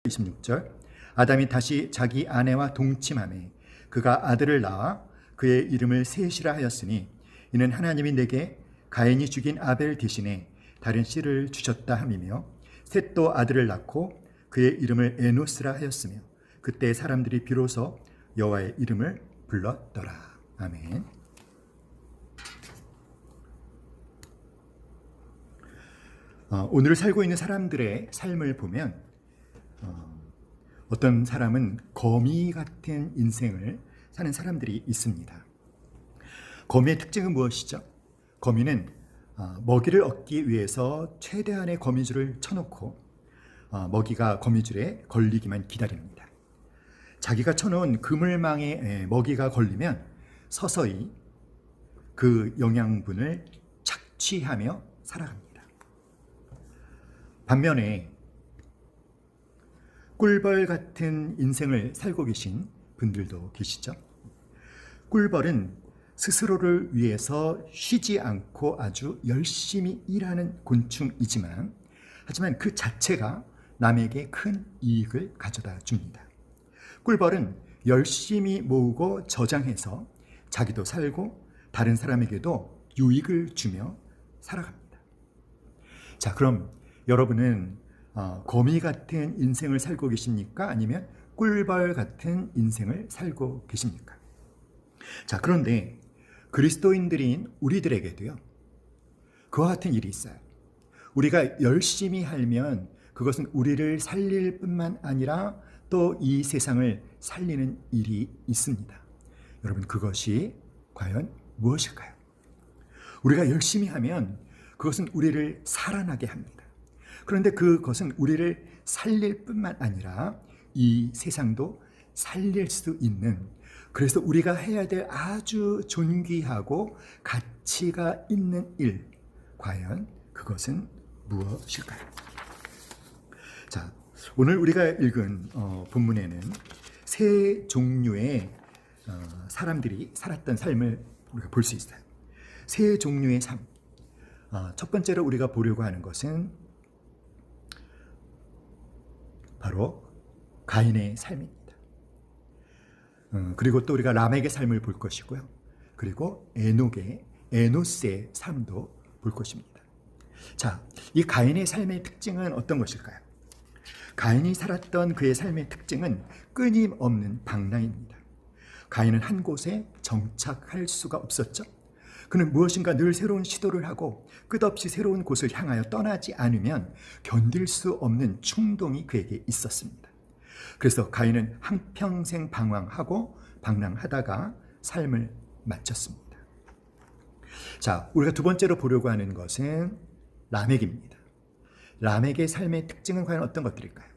26절 아담이 다시 자기 아내와 동침하매 그가 아들을 낳아 그의 이름을 셋이라 하였으니 이는 하나님이 내게 가인이 죽인 아벨 대신에 다른 씨를 주셨다 함이며 셋도 아들을 낳고 그의 이름을 에노스라 하였으며 그때 사람들이 비로소 여호와의 이름을 불렀더라. 아멘. 오늘 살고 있는 사람들의 삶을 보면 어떤 사람은 거미 같은 인생을 사는 사람들이 있습니다. 거미의 특징은 무엇이죠? 거미는 먹이를 얻기 위해서 최대한의 거미줄을 쳐놓고 먹이가 거미줄에 걸리기만 기다립니다. 자기가 쳐놓은 그물망에 먹이가 걸리면 서서히 그 영양분을 착취하며 살아갑니다. 반면에 꿀벌 같은 인생을 살고 계신 분들도 계시죠. 꿀벌은 스스로를 위해서 쉬지 않고 아주 열심히 일하는 곤충이지만 하지만 그 자체가 남에게 큰 이익을 가져다 줍니다. 꿀벌은 열심히 모으고 저장해서 자기도 살고 다른 사람에게도 유익을 주며 살아갑니다. 자, 그럼 여러분은 거미 같은 인생을 살고 계십니까? 아니면 꿀벌 같은 인생을 살고 계십니까? 자, 그런데 그리스도인들인 우리들에게도요, 그와 같은 일이 있어요. 우리가 열심히 하면 그것은 우리를 살릴 뿐만 아니라 또 이 세상을 살리는 일이 있습니다. 여러분, 그것이 과연 무엇일까요? 우리가 열심히 하면 그것은 우리를 살아나게 합니다. 그런데 그것은 우리를 살릴 뿐만 아니라 이 세상도 살릴 수 있는, 그래서 우리가 해야 될 아주 존귀하고 가치가 있는 일, 과연 그것은 무엇일까요? 자, 오늘 우리가 읽은 본문에는 세 종류의 사람들이 살았던 삶을 우리가 볼 수 있어요. 세 종류의 삶. 첫 번째로 우리가 보려고 하는 것은 바로 가인의 삶입니다. 그리고 또 우리가 람에게 삶을 볼 것이고요. 그리고 에노스의 삶도 볼 것입니다. 자, 이 가인의 삶의 특징은 어떤 것일까요? 가인이 살았던 그의 삶의 특징은 끊임없는 방랑입니다. 가인은 한 곳에 정착할 수가 없었죠. 그는 무엇인가 늘 새로운 시도를 하고 끝없이 새로운 곳을 향하여 떠나지 않으면 견딜 수 없는 충동이 그에게 있었습니다. 그래서 가인은 한평생 방랑하다가 삶을 마쳤습니다. 자, 우리가 두 번째로 보려고 하는 것은 라멕입니다. 라멕의 삶의 특징은 과연 어떤 것들일까요?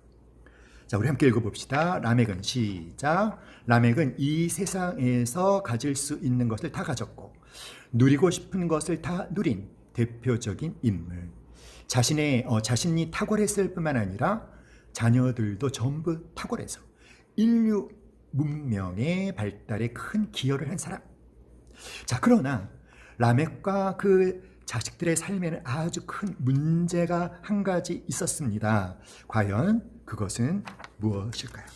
자, 우리 함께 읽어봅시다. 라멕은 시작. 라멕은 이 세상에서 가질 수 있는 것을 다 가졌고 누리고 싶은 것을 다 누린 대표적인 인물. 자신이 탁월했을 뿐만 아니라 자녀들도 전부 탁월해서 인류 문명의 발달에 큰 기여를 한 사람. 자, 그러나 라멕과 그 자식들의 삶에는 아주 큰 문제가 한 가지 있었습니다. 과연 그것은 무엇일까요?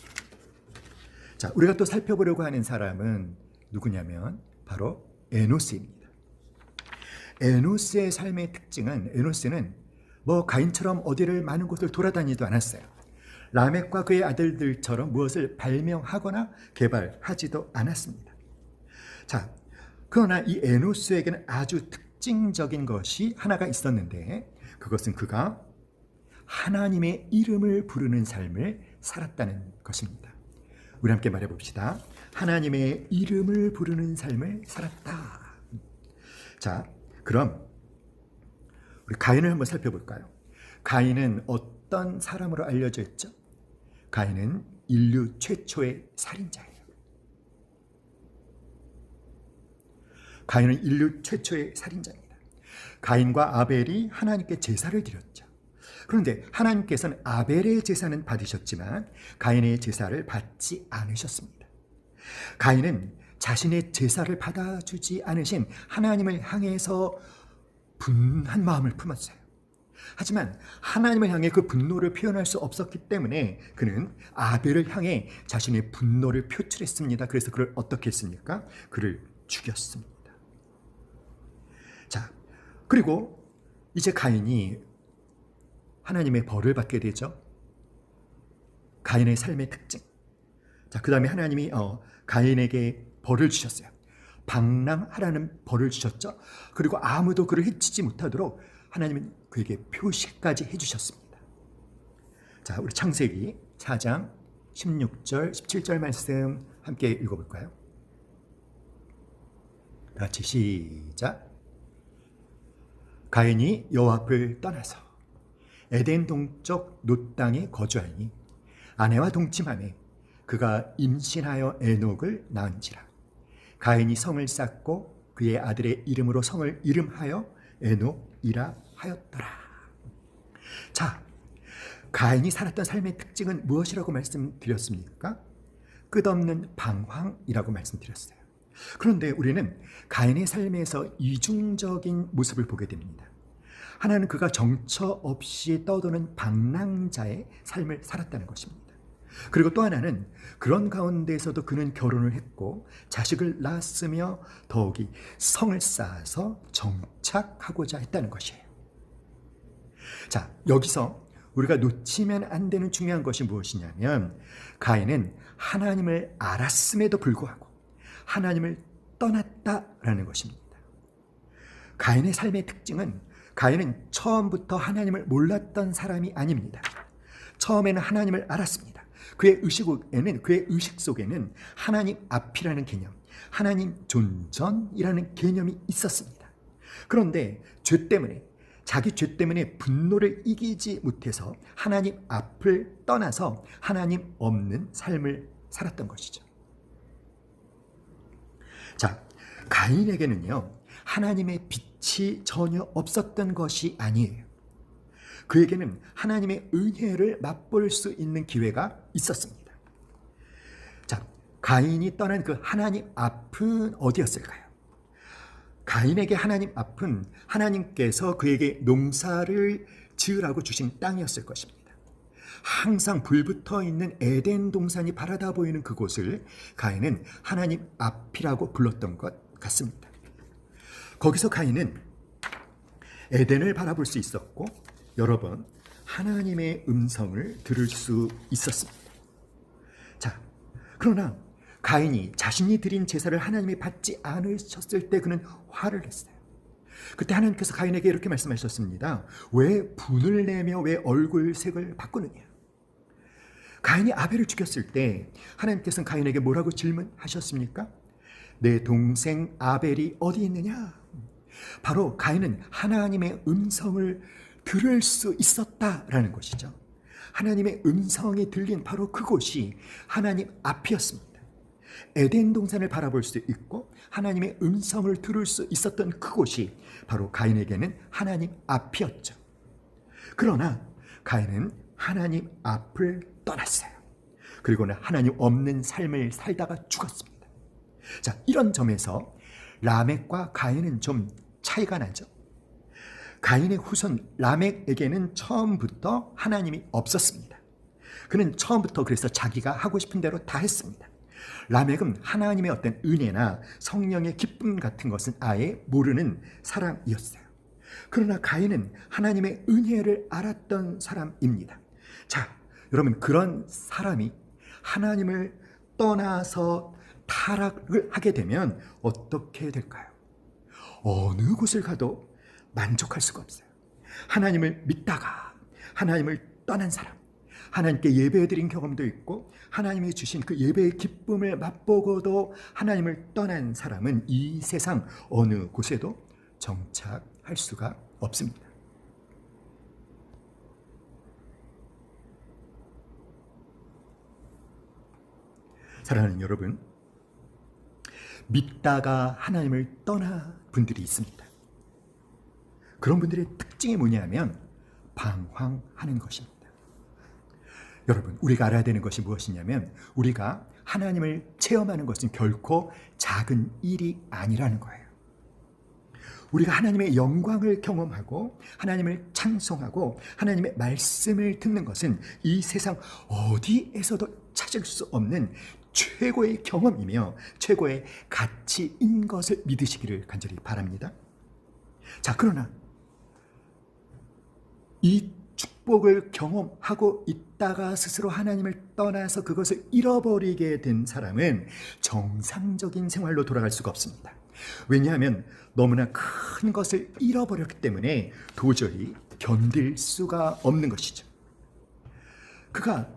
자, 우리가 또 살펴보려고 하는 사람은 누구냐면 바로 에노스입니다. 에노스의 삶의 특징은, 에노스는 가인처럼 어디를 많은 곳을 돌아다니지도 않았어요. 라멕과 그의 아들들처럼 무엇을 발명하거나 개발하지도 않았습니다. 자, 그러나 이 에노스에게는 아주 특징적인 것이 하나가 있었는데 그것은 그가 하나님의 이름을 부르는 삶을 살았다는 것입니다. 우리 함께 말해봅시다. 하나님의 이름을 부르는 삶을 살았다. 자, 그럼 우리 가인을 한번 살펴볼까요? 가인은 어떤 사람으로 알려져 있죠? 가인은 인류 최초의 살인자예요. 가인은 인류 최초의 살인자입니다. 가인과 아벨이 하나님께 제사를 드렸죠. 그런데 하나님께서는 아벨의 제사는 받으셨지만 가인의 제사를 받지 않으셨습니다. 가인은 자신의 제사를 받아주지 않으신 하나님을 향해서 분한 마음을 품었어요. 하지만 하나님을 향해 그 분노를 표현할 수 없었기 때문에 그는 아벨을 향해 자신의 분노를 표출했습니다. 그래서 그를 어떻게 했습니까? 그를 죽였습니다. 자, 그리고 이제 가인이 하나님의 벌을 받게 되죠. 가인의 삶의 특징. 자, 그 다음에 하나님이 가인에게 벌을 주셨어요. 방랑하라는 벌을 주셨죠. 그리고 아무도 그를 해치지 못하도록 하나님은 그에게 표시까지 해주셨습니다. 자, 우리 창세기 4장 16절, 17절 말씀 함께 읽어볼까요? 같이 시작. 가인이 여호와 앞을 떠나서 에덴 동쪽 놋 땅에 거주하니 아내와 동침하매 그가 임신하여 에녹을 낳은지라. 가인이 성을 쌓고 그의 아들의 이름으로 성을 이름하여 에녹이라 하였더라. 자, 가인이 살았던 삶의 특징은 무엇이라고 말씀드렸습니까? 끝없는 방황이라고 말씀드렸어요. 그런데 우리는 가인의 삶에서 이중적인 모습을 보게 됩니다. 하나는 그가 정처 없이 떠도는 방랑자의 삶을 살았다는 것입니다. 그리고 또 하나는 그런 가운데에서도 그는 결혼을 했고 자식을 낳았으며 더욱이 성을 쌓아서 정착하고자 했다는 것이에요. 자, 여기서 우리가 놓치면 안 되는 중요한 것이 무엇이냐면 가인은 하나님을 알았음에도 불구하고 하나님을 떠났다라는 것입니다. 가인의 삶의 특징은 가인은 처음부터 하나님을 몰랐던 사람이 아닙니다. 처음에는 하나님을 알았습니다. 그의 의식 속에는 하나님 앞이라는 개념, 하나님 존전이라는 개념이 있었습니다. 그런데 자기 죄 때문에 분노를 이기지 못해서 하나님 앞을 떠나서 하나님 없는 삶을 살았던 것이죠. 자, 가인에게는요, 하나님의 빛이 전혀 없었던 것이 아니에요. 그에게는 하나님의 은혜를 맛볼 수 있는 기회가 있었습니다. 자, 가인이 떠난 그 하나님 앞은 어디였을까요? 가인에게 하나님 앞은 하나님께서 그에게 농사를 지으라고 주신 땅이었을 것입니다. 항상 불붙어 있는 에덴 동산이 바라다 보이는 그곳을 가인은 하나님 앞이라고 불렀던 것 같습니다. 거기서 가인은 에덴을 바라볼 수 있었고 여러 번 하나님의 음성을 들을 수 있었습니다. 자, 그러나 가인이 자신이 드린 제사를 하나님이 받지 않으셨을 때 그는 화를 냈어요. 그때 하나님께서 가인에게 이렇게 말씀하셨습니다. 왜 분을 내며 왜 얼굴색을 바꾸느냐? 가인이 아벨을 죽였을 때 하나님께서는 가인에게 뭐라고 질문하셨습니까? 내 동생 아벨이 어디 있느냐? 바로 가인은 하나님의 음성을 들을 수 있었다라는 것이죠. 하나님의 음성이 들린 바로 그곳이 하나님 앞이었습니다. 에덴 동산을 바라볼 수 있고 하나님의 음성을 들을 수 있었던 그곳이 바로 가인에게는 하나님 앞이었죠. 그러나 가인은 하나님 앞을 떠났어요. 그리고는 하나님 없는 삶을 살다가 죽었습니다. 자, 이런 점에서 라멕과 가인은 좀 차이가 나죠. 가인의 후손 라멕에게는 처음부터 하나님이 없었습니다. 그는 처음부터 그래서 자기가 하고 싶은 대로 다 했습니다. 라멕은 하나님의 어떤 은혜나 성령의 기쁨 같은 것은 아예 모르는 사람이었어요. 그러나 가인은 하나님의 은혜를 알았던 사람입니다. 자, 여러분, 그런 사람이 하나님을 떠나서 타락을 하게 되면 어떻게 될까요? 어느 곳을 가도 만족할 수가 없어요. 하나님을 믿다가 하나님을 떠난 사람, 하나님께 예배드린 경험도 있고 하나님이 주신 그 예배의 기쁨을 맛보고도 하나님을 떠난 사람은 이 세상 어느 곳에도 정착할 수가 없습니다. 사랑하는 여러분, 믿다가 하나님을 떠나 분들이 있습니다. 그런 분들의 특징이 뭐냐면 방황하는 것입니다. 여러분, 우리가 알아야 되는 것이 무엇이냐면 우리가 하나님을 체험하는 것은 결코 작은 일이 아니라는 거예요. 우리가 하나님의 영광을 경험하고 하나님을 찬송하고 하나님의 말씀을 듣는 것은 이 세상 어디에서도 찾을 수 없는 최고의 경험이며 최고의 가치인 것을 믿으시기를 간절히 바랍니다. 자, 그러나 이 축복을 경험하고 있다가 스스로 하나님을 떠나서 그것을 잃어버리게 된 사람은 정상적인 생활로 돌아갈 수가 없습니다. 왜냐하면 너무나 큰 것을 잃어버렸기 때문에 도저히 견딜 수가 없는 것이죠. 그가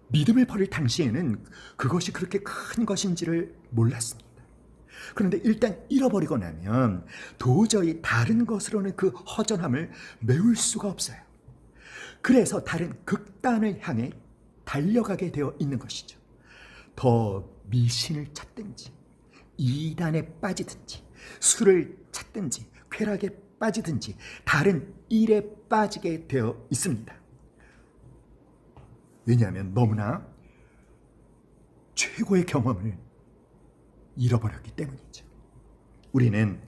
믿음을 버릴 당시에는 그것이 그렇게 큰 것인지를 몰랐습니다. 그런데 일단 잃어버리고 나면 도저히 다른 것으로는 그 허전함을 메울 수가 없어요. 그래서 다른 극단을 향해 달려가게 되어 있는 것이죠. 더 미신을 찾든지 이단에 빠지든지 술을 찾든지 쾌락에 빠지든지 다른 일에 빠지게 되어 있습니다. 왜냐하면 너무나 최고의 경험을 잃어버렸기 때문이죠. 우리는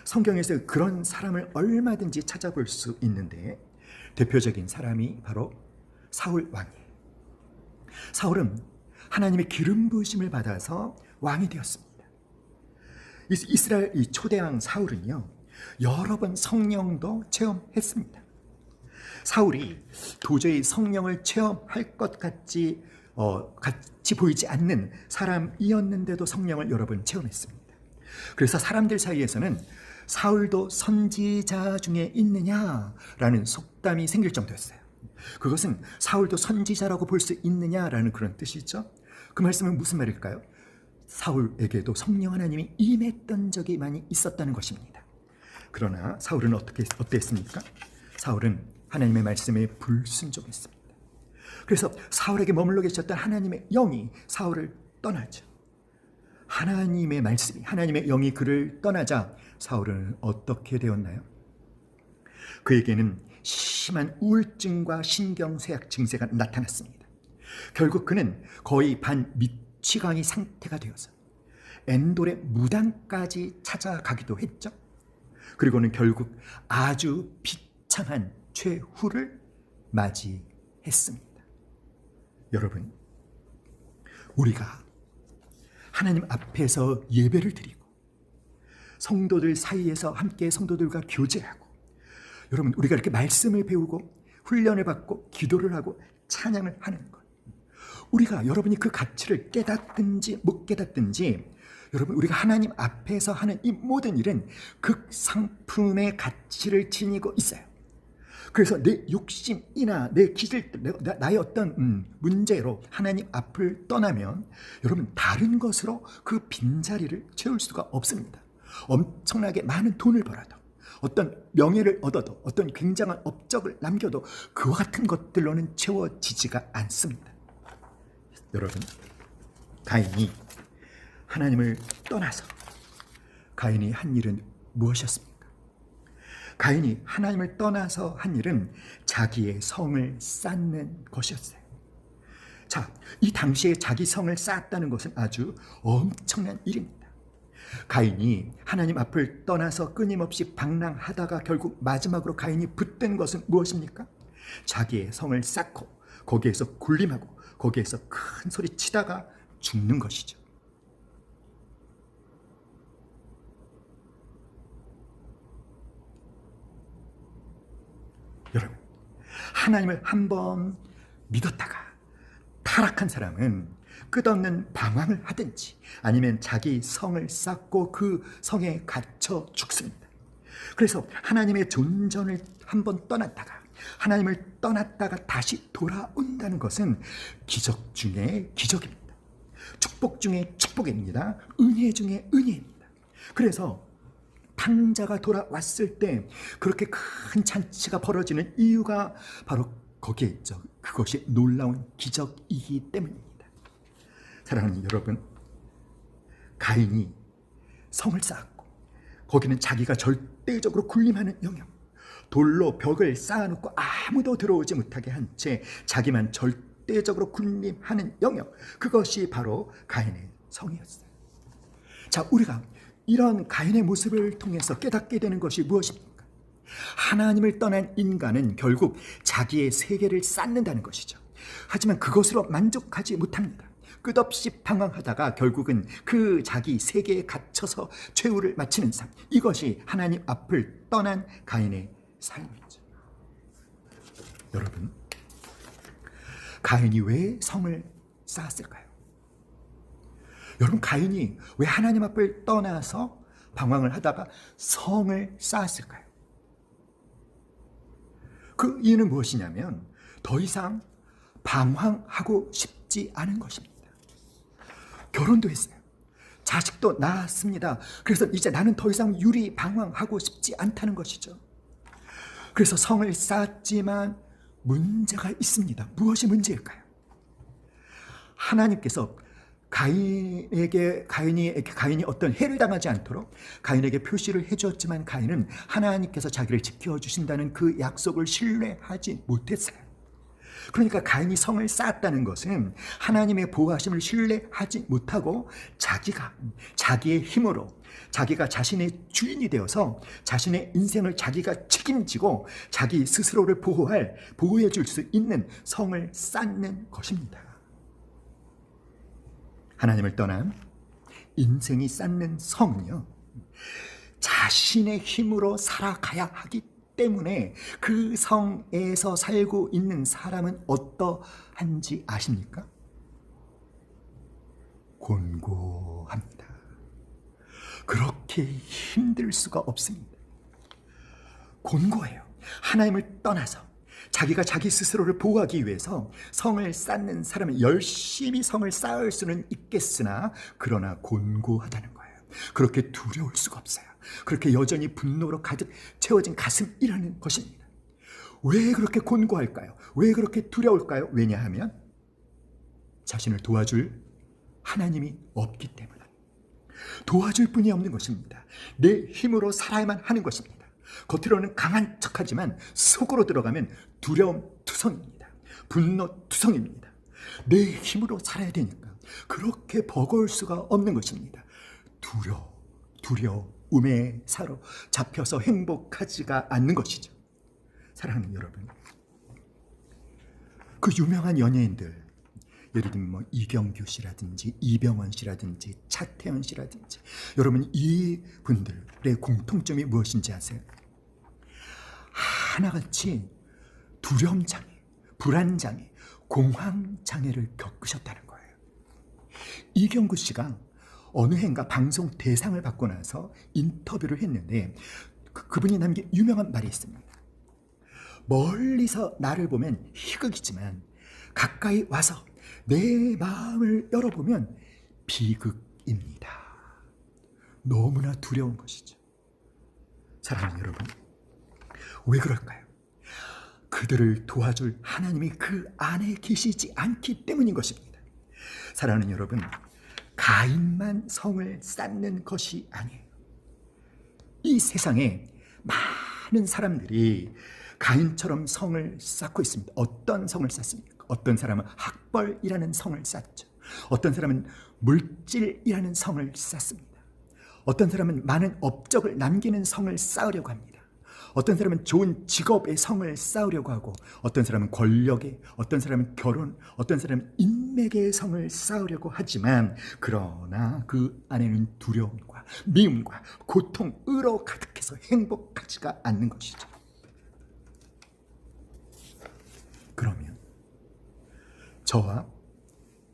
성경에서 그런 사람을 얼마든지 찾아볼 수 있는데 대표적인 사람이 바로 사울 왕이에요. 사울은 하나님의 기름 부으심을 받아서 왕이 되었습니다. 이스라엘 이 초대왕 사울은요, 여러 번 성령도 체험했습니다. 사울이 도저히 성령을 체험할 것 같이 보이지 않는 사람이었는데도 성령을 여러 번 체험했습니다. 그래서 사람들 사이에서는 사울도 선지자 중에 있느냐라는 속담이 생길 정도였어요. 그것은 사울도 선지자라고 볼 수 있느냐라는 그런 뜻이죠. 그 말씀은 무슨 말일까요? 사울에게도 성령 하나님이 임했던 적이 많이 있었다는 것입니다. 그러나 사울은 어땠습니까? 사울은 하나님의 말씀에 불순종했습니다. 그래서 사울에게 머물러 계셨던 하나님의 영이 사울을 떠나죠. 하나님의 말씀이, 하나님의 영이 그를 떠나자 사울은 어떻게 되었나요? 그에게는 심한 우울증과 신경쇠약 증세가 나타났습니다. 결국 그는 거의 반미취광이 상태가 되어서 엔돌의 무당까지 찾아가기도 했죠. 그리고는 결국 아주 비참한 최후를 맞이했습니다. 여러분, 우리가 하나님 앞에서 예배를 드리고 성도들 사이에서 함께 성도들과 교제하고, 여러분, 우리가 이렇게 말씀을 배우고 훈련을 받고 기도를 하고 찬양을 하는 것, 우리가 여러분이 그 가치를 깨닫든지 못 깨닫든지, 여러분, 우리가 하나님 앞에서 하는 이 모든 일은 극상품의 가치를 지니고 있어요. 그래서 내 욕심이나 내 기질들, 나의 어떤 문제로 하나님 앞을 떠나면 여러분 다른 것으로 그 빈자리를 채울 수가 없습니다. 엄청나게 많은 돈을 벌어도, 어떤 명예를 얻어도, 어떤 굉장한 업적을 남겨도 그와 같은 것들로는 채워지지가 않습니다. 여러분, 가인이 하나님을 떠나서 가인이 한 일은 무엇이었습니까? 가인이 하나님을 떠나서 한 일은 자기의 성을 쌓는 것이었어요. 자, 이 당시에 자기 성을 쌓았다는 것은 아주 엄청난 일입니다. 가인이 하나님 앞을 떠나서 끊임없이 방랑하다가 결국 마지막으로 가인이 붙든 것은 무엇입니까? 자기의 성을 쌓고 거기에서 군림하고 거기에서 큰 소리 치다가 죽는 것이죠. 여러분, 하나님을 한번 믿었다가 타락한 사람은 끝없는 방황을 하든지 아니면 자기 성을 쌓고 그 성에 갇혀 죽습니다. 그래서 하나님의 존전을 한번 떠났다가, 하나님을 떠났다가 다시 돌아온다는 것은 기적 중에 기적입니다. 축복 중에 축복입니다. 은혜 중에 은혜입니다. 그래서 탕자가 돌아왔을 때 그렇게 큰 잔치가 벌어지는 이유가 바로 거기에 있죠. 그것이 놀라운 기적이기 때문입니다. 사랑하는 여러분, 가인이 성을 쌓았고 거기는 자기가 절대적으로 군림하는 영역, 돌로 벽을 쌓아놓고 아무도 들어오지 못하게 한 채 자기만 절대적으로 군림하는 영역, 그것이 바로 가인의 성이었어요. 자, 우리가 이런 가인의 모습을 통해서 깨닫게 되는 것이 무엇입니까? 하나님을 떠난 인간은 결국 자기의 세계를 쌓는다는 것이죠. 하지만 그것으로 만족하지 못합니다. 끝없이 방황하다가 결국은 그 자기 세계에 갇혀서 최후를 마치는 삶. 이것이 하나님 앞을 떠난 가인의 삶이죠. 여러분, 가인이 왜 성을 쌓았을까요? 여러분, 가인이 왜 하나님 앞을 떠나서 방황을 하다가 성을 쌓았을까요? 그 이유는 무엇이냐면 더 이상 방황하고 싶지 않은 것입니다. 결혼도 했어요. 자식도 낳았습니다. 그래서 이제 나는 더 이상 유리 방황하고 싶지 않다는 것이죠. 그래서 성을 쌓았지만 문제가 있습니다. 무엇이 문제일까요? 하나님께서 가인이 어떤 해를 당하지 않도록 가인에게 표시를 해주었지만 가인은 하나님께서 자기를 지켜주신다는 그 약속을 신뢰하지 못했어요. 그러니까 가인이 성을 쌓았다는 것은 하나님의 보호하심을 신뢰하지 못하고 자기의 힘으로 자기가 자신의 주인이 되어서 자신의 인생을 자기가 책임지고 자기 스스로를 보호해 줄 수 있는 성을 쌓는 것입니다. 하나님을 떠난 인생이 쌓는 성은요, 자신의 힘으로 살아가야 하기 때문에 그 성에서 살고 있는 사람은 어떠한지 아십니까? 곤고합니다. 그렇게 힘들 수가 없습니다. 곤고해요. 하나님을 떠나서 자기가 자기 스스로를 보호하기 위해서 성을 쌓는 사람은 열심히 성을 쌓을 수는 있겠으나 그러나 곤고하다는 거예요. 그렇게 두려울 수가 없어요. 그렇게 여전히 분노로 가득 채워진 가슴이라는 것입니다. 왜 그렇게 곤고할까요? 왜 그렇게 두려울까요? 왜냐하면 자신을 도와줄 하나님이 없기 때문에. 도와줄 분이 없는 것입니다. 내 힘으로 살아야만 하는 것입니다. 겉으로는 강한 척하지만 속으로 들어가면 두려움 투성입니다. 분노 투성입니다. 내 힘으로 살아야 되니까 그렇게 버거울 수가 없는 것입니다. 두려움에 사로잡혀서 행복하지가 않는 것이죠. 사랑하는 여러분, 그 유명한 연예인들, 예를 들면 이경규 씨라든지 이병헌 씨라든지 차태현 씨라든지, 여러분 이분들의 공통점이 무엇인지 아세요? 하나같이 두려움장애, 불안장애, 공황장애를 겪으셨다는 거예요. 이경규 씨가 어느 해인가 방송 대상을 받고 나서 인터뷰를 했는데 그분이 남긴 유명한 말이 있습니다. 멀리서 나를 보면 희극이지만 가까이 와서 내 마음을 열어보면 비극입니다. 너무나 두려운 것이죠. 사랑하는 여러분, 왜 그럴까요? 그들을 도와줄 하나님이 그 안에 계시지 않기 때문인 것입니다. 사랑하는 여러분, 가인만 성을 쌓는 것이 아니에요. 이 세상에 많은 사람들이 가인처럼 성을 쌓고 있습니다. 어떤 성을 쌓습니까? 어떤 사람은 학벌이라는 성을 쌓죠. 어떤 사람은 물질이라는 성을 쌓습니다. 어떤 사람은 많은 업적을 남기는 성을 쌓으려고 합니다. 어떤 사람은 좋은 직업의 성을 쌓으려고 하고, 어떤 사람은 권력에, 어떤 사람은 결혼, 어떤 사람은 인맥의 성을 쌓으려고 하지만, 그러나 그 안에는 두려움과 미움과 고통으로 가득해서 행복하지가 않는 것이죠. 그러면 저와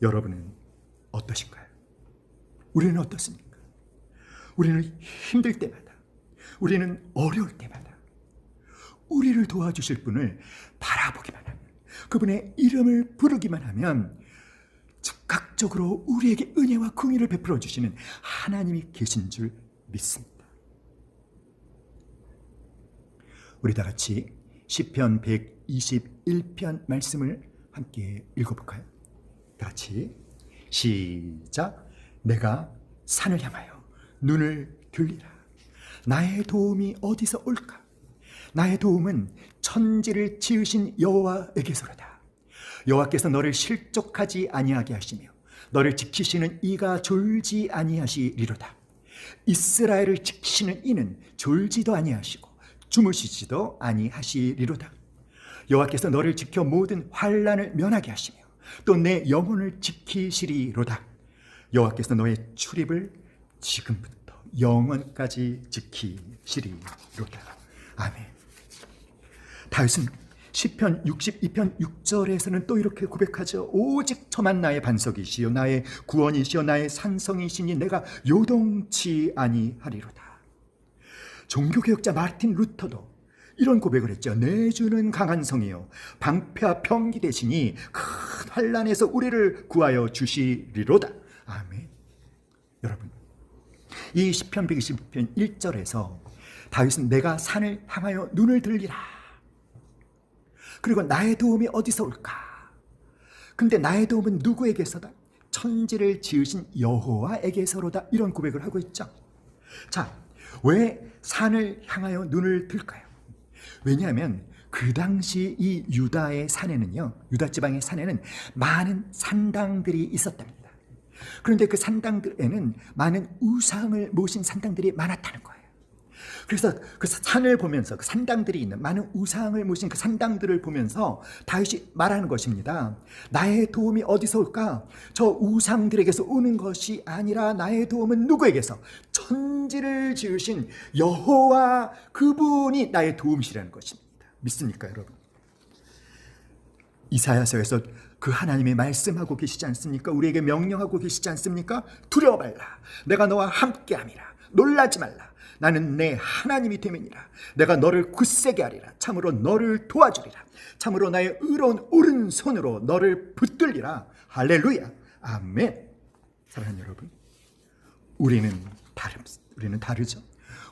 여러분은 어떠신가요? 우리는 어떻습니까? 우리는 힘들 때마다, 우리는 어려울 때마다 우리를 도와주실 분을 바라보기만 하면, 그분의 이름을 부르기만 하면 즉각적으로 우리에게 은혜와 긍휼을 베풀어 주시는 하나님이 계신 줄 믿습니다. 우리 다 같이 시편 121편 말씀을 함께 읽어볼까요? 다 같이 시작. 내가 산을 향하여 눈을 들리라. 나의 도움이 어디서 올까? 나의 도움은 천지를 지으신 여호와에게서로다. 여호와께서 너를 실족하지 아니하게 하시며 너를 지키시는 이가 졸지 아니하시리로다. 이스라엘을 지키시는 이는 졸지도 아니하시고 주무시지도 아니하시리로다. 여호와께서 너를 지켜 모든 환난을 면하게 하시며 또 내 영혼을 지키시리로다. 여호와께서 너의 출입을 지금부터 영원까지 지키시리로다. 아멘. 다윗은 시편 62편 6절에서는 또 이렇게 고백하죠. 오직 저만 나의 반석이시요 나의 구원이시요 나의 산성이시니 내가 요동치 아니하리로다. 종교개혁자 마르틴 루터도 이런 고백을 했죠. 내 주는 강한 성이요 방패와 병기 되시니 큰 환난에서 우리를 구하여 주시리로다. 아멘. 여러분, 이 시편 120편 1절에서 다윗은 내가 산을 향하여 눈을 들리라. 그리고 나의 도움이 어디서 올까? 근데 나의 도움은 누구에게서다? 천지를 지으신 여호와에게서로다. 이런 고백을 하고 있죠. 자, 왜 산을 향하여 눈을 들까요? 왜냐하면 그 당시 이 유다의 산에는요, 유다 지방의 산에는 많은 산당들이 있었답니다. 그런데 그 산당들에는 많은 우상을 모신 산당들이 많았다는 거예요. 그래서 그 산을 보면서 그 산당들이 있는 많은 우상을 모신 그 산당들을 보면서 다윗이 말하는 것입니다. 나의 도움이 어디서 올까? 저 우상들에게서 오는 것이 아니라 나의 도움은 누구에게서? 천지를 지으신 여호와 그분이 나의 도움이시라는 것입니다. 믿습니까, 여러분? 이사야서에서 그 하나님이 말씀하고 계시지 않습니까? 우리에게 명령하고 계시지 않습니까? 두려워 말라. 내가 너와 함께함이라. 놀라지 말라. 나는 내 하나님이 됨이니라. 내가 너를 굳세게 하리라. 참으로 너를 도와주리라. 참으로 나의 의로운 오른손으로 너를 붙들리라. 할렐루야. 아멘. 사랑하는 여러분, 우리는 다르죠.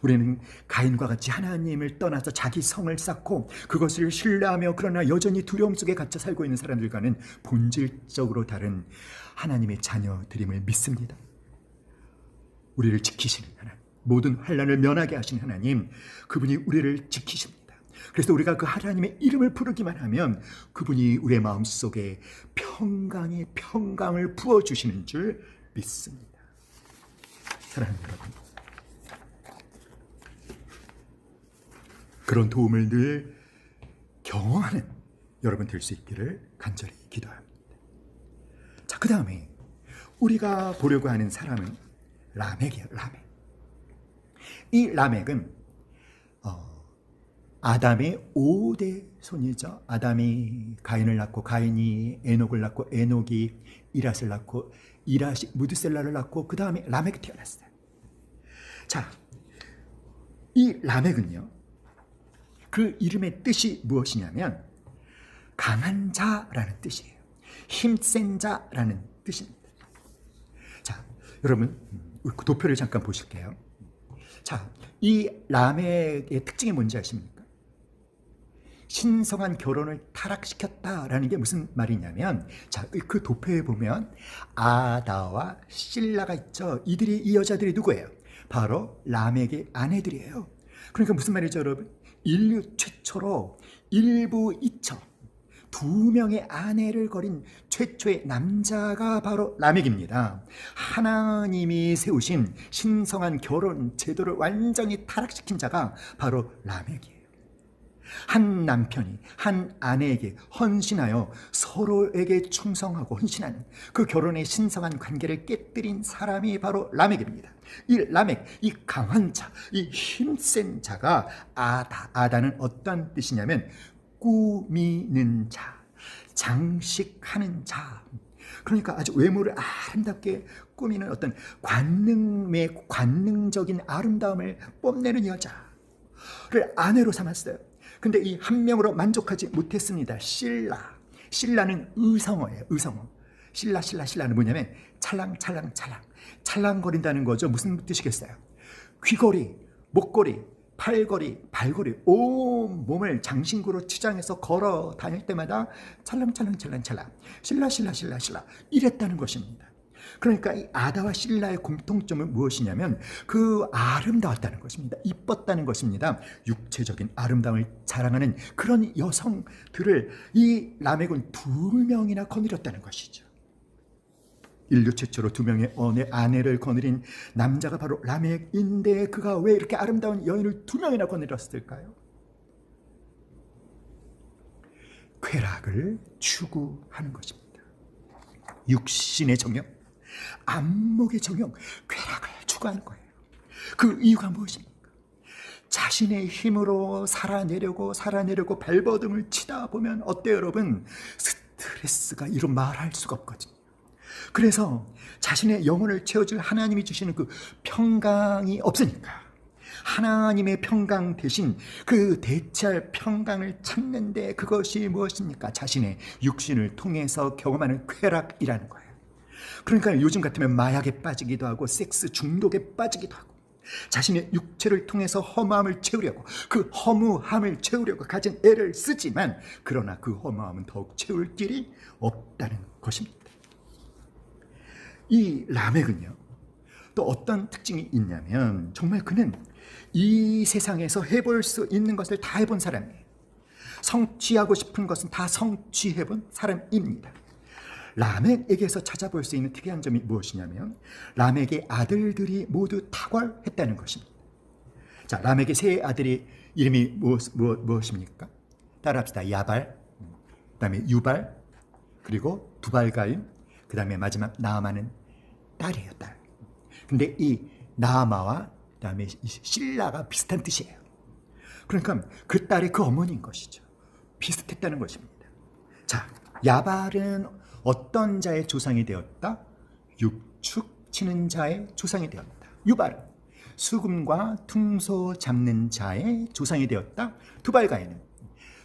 우리는 가인과 같이 하나님을 떠나서 자기 성을 쌓고 그것을 신뢰하며 그러나 여전히 두려움 속에 갇혀 살고 있는 사람들과는 본질적으로 다른 하나님의 자녀들임을 믿습니다. 우리를 지키시는 하나님, 모든 환난을 면하게 하시는 하나님, 그분이 우리를 지키십니다. 그래서 우리가 그 하나님의 이름을 부르기만 하면 그분이 우리의 마음속에 평강을 부어주시는 줄 믿습니다. 사랑하는 여러분, 그런 도움을 늘 경험하는 여러분 될 수 있기를 간절히 기도합니다. 자, 그 다음에 우리가 보려고 하는 사람은 라멕이에요. 라멕. 이 라멕은 아담의 5대 손이죠. 아담이 가인을 낳고 가인이 에녹을 낳고 에녹이 이랏을 낳고 이랏이 무드셀라를 낳고 그 다음에 라멕이 태어났어요. 자, 이 라멕은요, 그 이름의 뜻이 무엇이냐면 강한 자라는 뜻이에요. 힘센 자라는 뜻입니다. 자, 여러분 도표를 잠깐 보실게요. 자, 이 라멕의 특징이 뭔지 아십니까? 신성한 결혼을 타락시켰다라는 게 무슨 말이냐면, 자, 그 도표에 보면 아다와 실라가 있죠. 이 여자들이 누구예요? 바로 라멕의 아내들이에요. 그러니까 무슨 말이죠, 여러분? 인류 최초로 일부이처 2명의 아내를 거린 최초의 남자가 바로 라멕입니다. 하나님이 세우신 신성한 결혼 제도를 완전히 타락시킨 자가 바로 라멕이에요. 한 남편이 한 아내에게 헌신하여 서로에게 충성하고 헌신하는 그 결혼의 신성한 관계를 깨뜨린 사람이 바로 라멕입니다. 이 라멕, 이 강한 자, 이 힘센 자가 아다는 어떤 뜻이냐면 꾸미는 자, 장식하는 자. 그러니까 아주 외모를 아름답게 꾸미는 어떤 관능적인 아름다움을 뽐내는 여자를 아내로 삼았어요. 근데 이 한 명으로 만족하지 못했습니다. 신라는 의성어예요. 의성어. 신라는 뭐냐면 찰랑거린다는 거죠. 무슨 뜻이겠어요? 귀걸이, 목걸이, 팔걸이, 발걸이, 온 몸을 장신구로 치장해서 걸어 다닐 때마다 찰랑 신라 이랬다는 것입니다. 그러니까 이 아다와 실라의 공통점은 무엇이냐면 그 아름다웠다는 것입니다. 이뻤다는 것입니다. 육체적인 아름다움을 자랑하는 그런 여성들을 이 라멕은 2명이나 거느렸다는 것이죠. 인류 최초로 2명의 아내를 거느린 남자가 바로 라멕인데 그가 왜 이렇게 아름다운 여인을 2명이나 거느렸을까요? 쾌락을 추구하는 것입니다. 육신의 정욕, 안목의 정욕, 쾌락을 추구하는 거예요. 그 이유가 무엇입니까? 자신의 힘으로 살아내려고 발버둥을 치다 보면 어때요, 여러분? 스트레스가 이루 말할 수가 없거든요. 그래서 자신의 영혼을 채워줄 하나님이 주시는 그 평강이 없으니까 하나님의 평강 대신 그 대체할 평강을 찾는데 그것이 무엇입니까? 자신의 육신을 통해서 경험하는 쾌락이라는 거예요. 그러니까 요즘 같으면 마약에 빠지기도 하고 섹스 중독에 빠지기도 하고 자신의 육체를 통해서 허무함을 채우려고 그 허무함을 채우려고 가진 애를 쓰지만 그러나 그 허무함은 더욱 채울 길이 없다는 것입니다. 이 라멕은요 또 어떤 특징이 있냐면 정말 그는 이 세상에서 해볼 수 있는 것을 다 해본 사람이에요. 성취하고 싶은 것은 다 성취해본 사람입니다. 라멕에게서 찾아볼 수 있는 특이한 점이 무엇이냐면 라멕의 아들들이 모두 탁월했다는 것입니다. 자, 라멕의 세 아들이 이름이 무엇입니까? 따라합시다. 야발, 그 다음에 유발, 그리고 두발가인, 그 다음에 마지막 나아마는 딸이에요. 딸. 근데 이 나아마와 그 다음에 실라가 비슷한 뜻이에요. 그러니까 그 딸이 그 어머니인 것이죠. 비슷했다는 것입니다. 자, 야발은 어떤 자의 조상이 되었다? 육축 치는 자의 조상이 되었다. 유발은 수금과 퉁소 잡는 자의 조상이 되었다. 두발가인은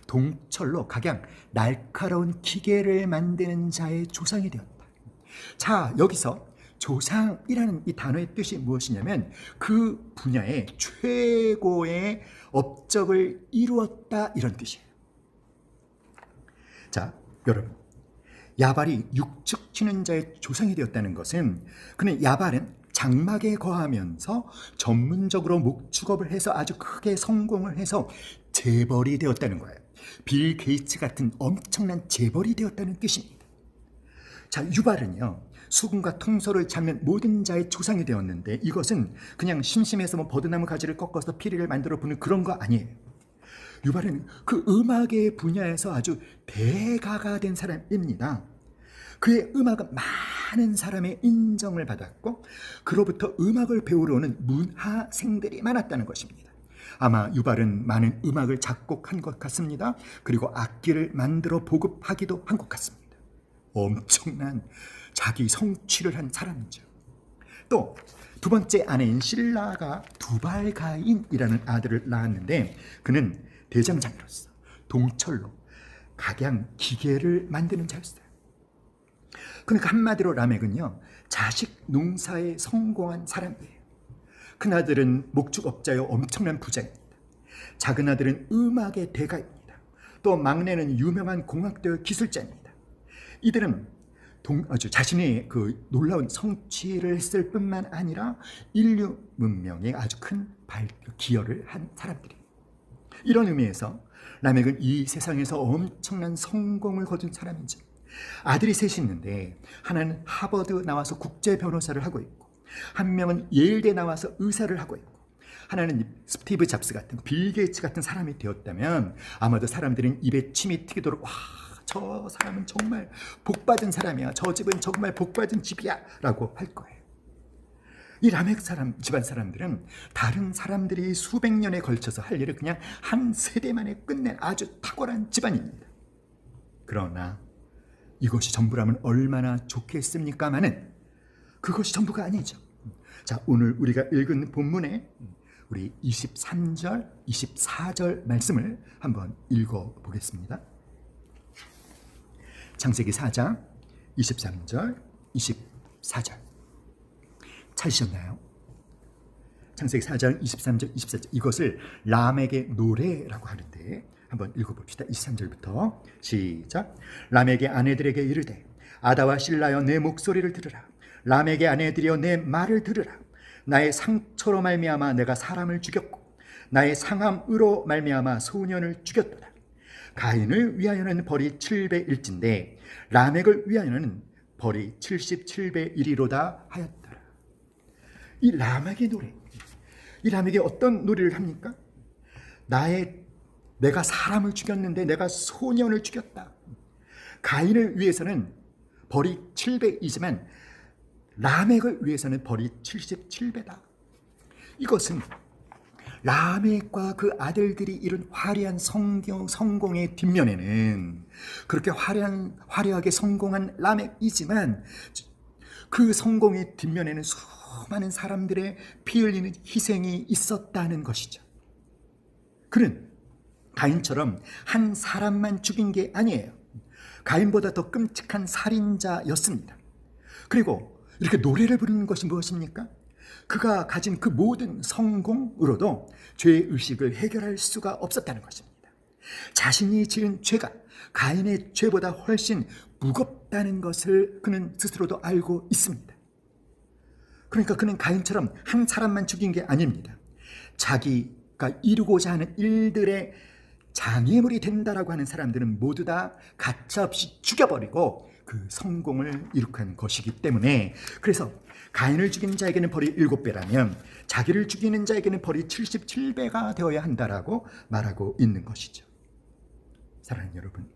동철로 각양 날카로운 기계를 만드는 자의 조상이 되었다. 자, 여기서 조상이라는 이 단어의 뜻이 무엇이냐면 그 분야의 최고의 업적을 이루었다 이런 뜻이에요. 자, 여러분, 야발이 육축 치는 자의 조상이 되었다는 것은 그는 야발은 장막에 거하면서 전문적으로 목축업을 해서 아주 크게 성공을 해서 재벌이 되었다는 거예요. 빌 게이츠 같은 엄청난 재벌이 되었다는 뜻입니다. 자, 유발은요 수금과 통소를 잡는 모든 자의 조상이 되었는데 이것은 그냥 심심해서 버드나무 가지를 꺾어서 피리를 만들어 부는 그런 거 아니에요. 유발은 그 음악의 분야에서 아주 대가가 된 사람입니다. 그의 음악은 많은 사람의 인정을 받았고 그로부터 음악을 배우러 오는 문하생들이 많았다는 것입니다. 아마 유발은 많은 음악을 작곡한 것 같습니다. 그리고 악기를 만들어 보급하기도 한 것 같습니다. 엄청난 자기 성취를 한 사람이죠. 또 두 번째 아내인 실라가 두발가인이라는 아들을 낳았는데 그는 대장장이로서 동철로 각양 기계를 만드는 자였어요. 그러니까 한마디로 라멕은요 자식 농사에 성공한 사람이에요. 큰 아들은 목축업자여 엄청난 부자입니다. 작은 아들은 음악의 대가입니다. 또 막내는 유명한 공학대 기술자입니다. 이들은 자신의 그 놀라운 성취를 했을 뿐만 아니라 인류 문명에 아주 큰 기여를 한 사람들이에요. 이런 의미에서 라멕은 이 세상에서 엄청난 성공을 거둔 사람이죠. 아들이 셋이 있는데 하나는 하버드 나와서 국제 변호사를 하고 있고 한 명은 예일대 나와서 의사를 하고 있고 하나는 스티브 잡스 같은 빌 게이츠 같은 사람이 되었다면 아마도 사람들은 입에 침이 튀기도록 와, 저 사람은 정말 복받은 사람이야. 저 집은 정말 복받은 집이야 라고 할 거예요. 이 라멕 집안 사람들은 다른 사람들이 수백 년에 걸쳐서 할 일을 그냥 한 세대 만에 끝낸 아주 탁월한 집안입니다. 그러나 이것이 전부라면 얼마나 좋겠습니까마는 그것이 전부가 아니죠. 자, 오늘 우리가 읽은 본문에 우리 23절, 24절 말씀을 한번 읽어보겠습니다. 창세기 4장 23절, 24절 찾으셨나요? 창세기 4장 23절, 24절 이것을 라멕의 노래라고 하는데 한번 읽어봅시다. 23절부터 시작. 라멕의 아내들에게 이르되 아다와 실라여 내 목소리를 들으라. 라멕의 아내들이여 내 말을 들으라. 나의 상처로 말미암아 내가 사람을 죽였고 나의 상함으로 말미암아 소년을 죽였도다. 가인을 위하여는 벌이 700일진데 라멕을 위하여는 벌이 77배 이리로다 하였더라. 이 라멕의 노래, 이 라멕이 어떤 노래를 합니까? 내가 사람을 죽였는데 내가 소년을 죽였다. 가인을 위해서는 벌이 7배이지만 라멕을 위해서는 벌이 77배다. 이것은 라멕과 그 아들들이 이룬 화려한 성공의 뒷면에는 그렇게 화려하게 성공한 라멕이지만 그 성공의 뒷면에는 수많은 사람들의 피 흘리는 희생이 있었다는 것이죠. 그는 가인처럼 한 사람만 죽인 게 아니에요. 가인보다 더 끔찍한 살인자였습니다. 그리고 이렇게 노래를 부르는 것이 무엇입니까? 그가 가진 그 모든 성공으로도 죄의 의식을 해결할 수가 없었다는 것입니다. 자신이 지은 죄가 가인의 죄보다 훨씬 무겁다는 것을 그는 스스로도 알고 있습니다. 그러니까 그는 가인처럼 한 사람만 죽인 게 아닙니다. 자기가 이루고자 하는 일들의 장애물이 된다라고 하는 사람들은 모두 다 가차없이 죽여버리고 그 성공을 이룩한 것이기 때문에, 그래서 가인을 죽인 자에게는 벌이 7배라면 자기를 죽이는 자에게는 벌이 77배가 되어야 한다라고 말하고 있는 것이죠. 사랑하는 여러분,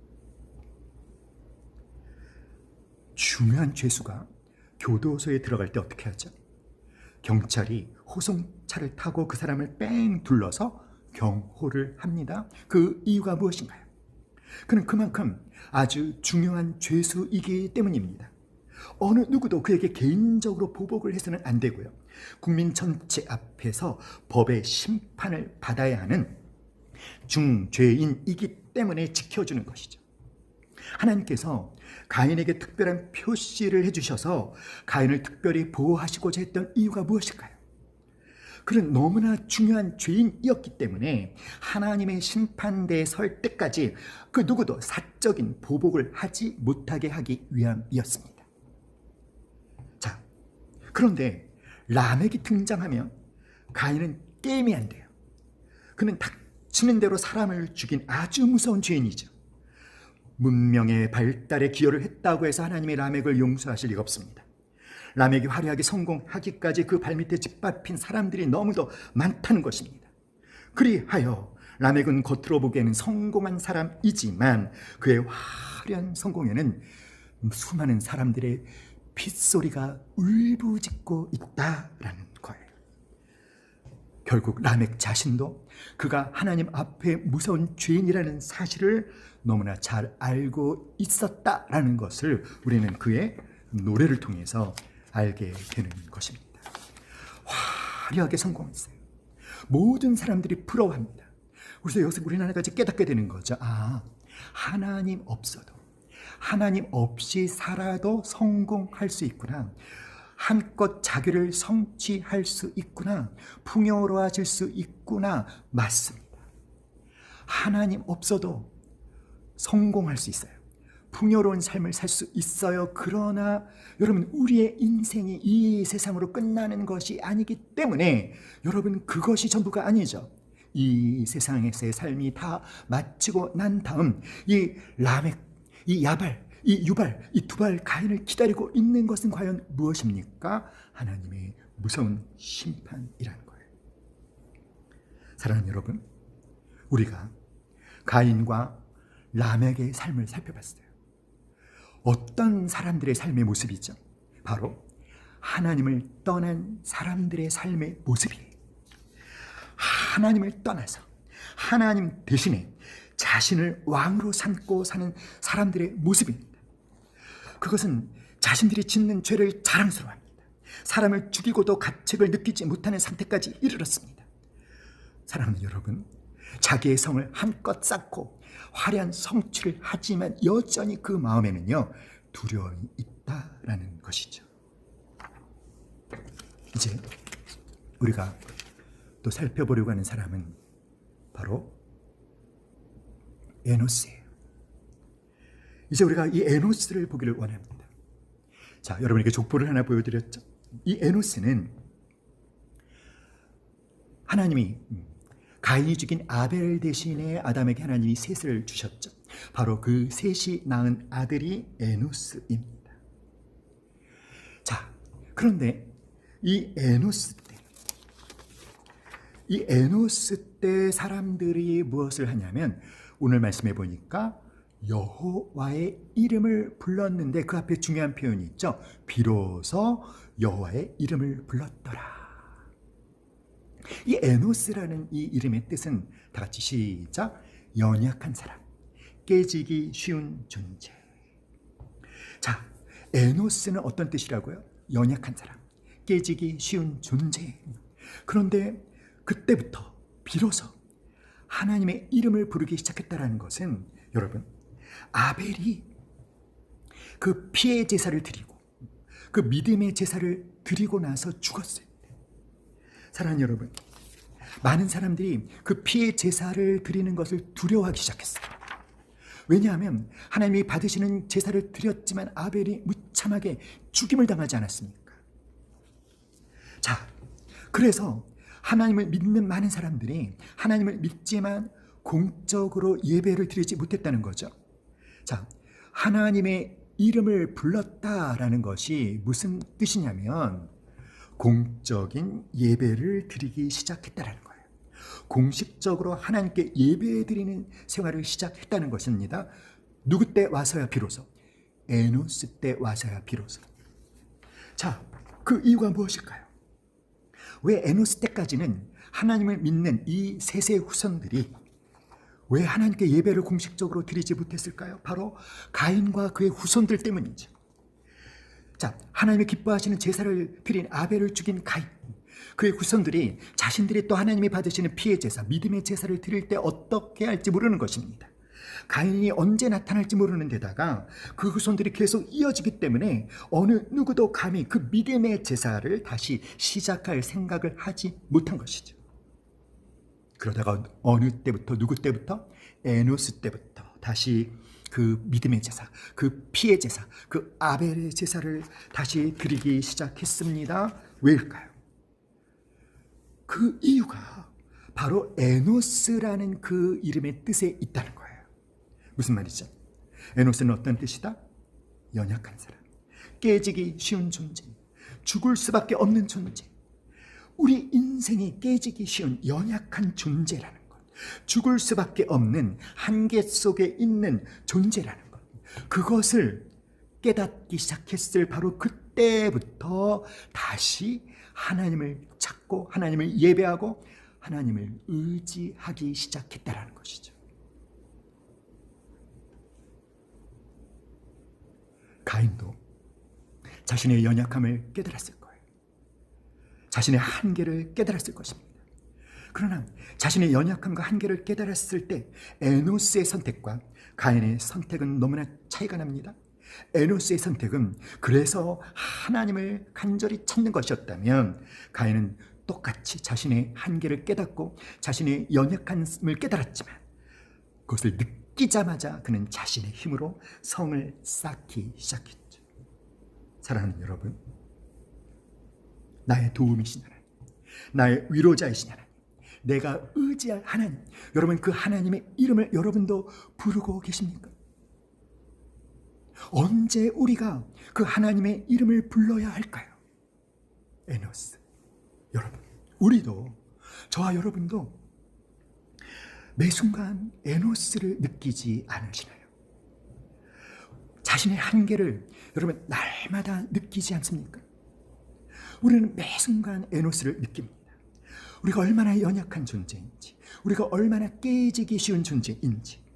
중요한 죄수가 교도소에 들어갈 때 어떻게 하죠? 경찰이 호송차를 타고 그 사람을 뺑 둘러서 경호를 합니다. 그 이유가 무엇인가요? 그는 그만큼 아주 중요한 죄수이기 때문입니다. 어느 누구도 그에게 개인적으로 보복을 해서는 안 되고요. 국민 전체 앞에서 법의 심판을 받아야 하는 중죄인이기 때문에 지켜주는 것이죠. 하나님께서 가인에게 특별한 표시를 해주셔서 가인을 특별히 보호하시고자 했던 이유가 무엇일까요? 그는 너무나 중요한 죄인이었기 때문에 하나님의 심판대에 설 때까지 그 누구도 사적인 보복을 하지 못하게 하기 위함이었습니다. 자, 그런데 라멕이 등장하면 가인은 게임이 안 돼요. 그는 닥치는 대로 사람을 죽인 아주 무서운 죄인이죠. 문명의 발달에 기여를 했다고 해서 하나님의 라멕을 용서하실 리가 없습니다. 라멕이 화려하게 성공하기까지 그 발밑에 짓밟힌 사람들이 너무도 많다는 것입니다. 그리하여 라멕은 겉으로 보기에는 성공한 사람이지만 그의 화려한 성공에는 수많은 사람들의 핏소리가 울부짖고 있다라는 거예요. 결국 라멕 자신도 그가 하나님 앞에 무서운 죄인이라는 사실을 너무나 잘 알고 있었다라는 것을 우리는 그의 노래를 통해서 알게 되는 것입니다. 화려하게 성공했어요. 모든 사람들이 부러워합니다. 그래서 여기서 우리는 하나 가지 깨닫게 되는 거죠. 하나님 없어도, 하나님 없이 살아도 성공할 수 있구나. 한껏 자기를 성취할 수 있구나. 풍요로워질 수 있구나. 맞습니다. 하나님 없어도 성공할 수 있어요. 풍요로운 삶을 살 수 있어요. 그러나 여러분, 우리의 인생이 이 세상으로 끝나는 것이 아니기 때문에 여러분, 그것이 전부가 아니죠. 이 세상에서의 삶이 다 마치고 난 다음 이 라멕, 이 야발, 이 유발, 이 두발 가인을 기다리고 있는 것은 과연 무엇입니까? 하나님의 무서운 심판이라는 거예요. 사랑하는 여러분, 우리가 가인과 라멕의 삶을 살펴봤어요. 어떤 사람들의 삶의 모습이죠? 바로 하나님을 떠난 사람들의 삶의 모습이에요. 하나님을 떠나서 하나님 대신에 자신을 왕으로 삼고 사는 사람들의 모습입니다. 그것은 자신들이 짓는 죄를 자랑스러워합니다. 사람을 죽이고도 가책을 느끼지 못하는 상태까지 이르렀습니다. 사랑하는 여러분, 자기의 성을 한껏 쌓고 화려한 성취를 하지만 여전히 그 마음에는요, 두려움이 있다라는 것이죠. 이제 우리가 또 살펴보려고 하는 사람은 바로 에노스예요. 이제 우리가 이 에노스를 보기를 원합니다. 자, 여러분에게 족보를 하나 보여드렸죠. 이 에노스는 하나님이 가인이 죽인 아벨 대신에 아담에게 하나님이 셋을 주셨죠. 바로 그 셋이 낳은 아들이 에노스입니다. 그런데 이 에노스 때 사람들이 무엇을 하냐면 오늘 말씀해 보니까 여호와의 이름을 불렀는데 그 앞에 중요한 표현이 있죠. 비로소 여호와의 이름을 불렀더라. 이 에노스라는 이 이름의 뜻은 다 같이 시작. 연약한 사람, 깨지기 쉬운 존재. 자, 에노스는 어떤 뜻이라고요? 연약한 사람, 깨지기 쉬운 존재. 그런데 그때부터 비로소 하나님의 이름을 부르기 시작했다는 것은 여러분, 아벨이 그 피의 제사를 드리고 그 믿음의 제사를 드리고 나서 죽었을 때, 사랑하는 여러분, 많은 사람들이 그 피의 제사를 드리는 것을 두려워하기 시작했어요. 왜냐하면 하나님이 받으시는 제사를 드렸지만 아벨이 무참하게 죽임을 당하지 않았습니까? 자, 그래서 하나님을 믿는 많은 사람들이 하나님을 믿지만 공적으로 예배를 드리지 못했다는 거죠. 자, 하나님의 이름을 불렀다라는 것이 무슨 뜻이냐면 공적인 예배를 드리기 시작했다라는 거예요. 공식적으로 하나님께 예배 드리는 생활을 시작했다는 것입니다. 누구 때 와서야 비로소? 에노스 때 와서야 비로소. 자, 그 이유가 무엇일까요? 왜 에노스 때까지는 하나님을 믿는 이 세세 후손들이 왜 하나님께 예배를 공식적으로 드리지 못했을까요? 바로 가인과 그의 후손들 때문이죠. 자, 하나님이 기뻐하시는 제사를 드린 아벨을 죽인 가인, 그의 후손들이 자신들이 또 하나님이 받으시는 피의 제사, 믿음의 제사를 드릴 때 어떻게 할지 모르는 것입니다. 가인이 언제 나타날지 모르는 데다가 그 후손들이 계속 이어지기 때문에 어느 누구도 감히 그 믿음의 제사를 다시 시작할 생각을 하지 못한 것이죠. 그러다가 어느 때부터, 누구 때부터? 에노스 때부터 다시 그 믿음의 제사, 그 피의 제사, 그 아벨의 제사를 다시 드리기 시작했습니다. 왜일까요? 그 이유가 바로 에노스라는 그 이름의 뜻에 있다는 거예요. 무슨 말이죠? 에노스는 어떤 뜻이다? 연약한 사람, 깨지기 쉬운 존재, 죽을 수밖에 없는 존재. 우리 인생이 깨지기 쉬운 연약한 존재라는 것, 죽을 수밖에 없는 한계 속에 있는 존재라는 것, 그것을 깨닫기 시작했을 바로 그때부터 다시 하나님을 찾고 하나님을 예배하고 하나님을 의지하기 시작했다라는 것이죠. 가인도 자신의 연약함을 깨달았을 거예요. 자신의 한계를 깨달았을 것입니다. 그러나 자신의 연약함과 한계를 깨달았을 때 에노스의 선택과 가인의 선택은 너무나 차이가 납니다. 에노스의 선택은 그래서 하나님을 간절히 찾는 것이었다면 가인은 똑같이 자신의 한계를 깨닫고 자신의 연약함을 깨달았지만 그것을 느끼자마자 그는 자신의 힘으로 성을 쌓기 시작했죠. 사랑하는 여러분, 나의 도움이신 하나님, 나의 위로자이신 하나님, 내가 의지할 하나님, 여러분 그 하나님의 이름을 여러분도 부르고 계십니까? 언제 우리가 그 하나님의 이름을 불러야 할까요? 에노스, 여러분, 우리도, 저와 여러분도 매 순간 에노스를 느끼지 않으시나요? 자신의 한계를 여러분 날마다 느끼지 않습니까? 우리는 매 순간 에노스를 느낍니다. 우리가 얼마나 연약한 존재인지, 우리가 얼마나 깨지기 쉬운 존재인지,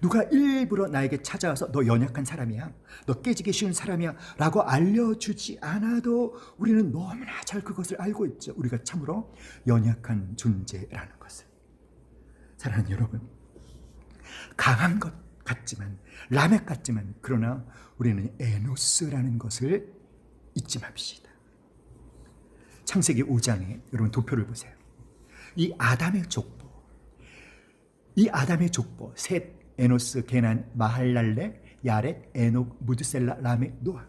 누가 일부러 나에게 찾아와서 너 연약한 사람이야, 너 깨지기 쉬운 사람이야 라고 알려주지 않아도 우리는 너무나 잘 그것을 알고 있죠. 우리가 참으로 연약한 존재라는 것을. 사랑하는 여러분, 강한 것 같지만, 라멕 같지만, 그러나 우리는 에노스라는 것을 잊지 맙시다. 창세기 5장에 여러분 도표를 보세요. 이 아담의 족보, 셋, 에노스, 게난, 마할랄레, 야렛, 에녹, 무드셀라, 라멕, 노아.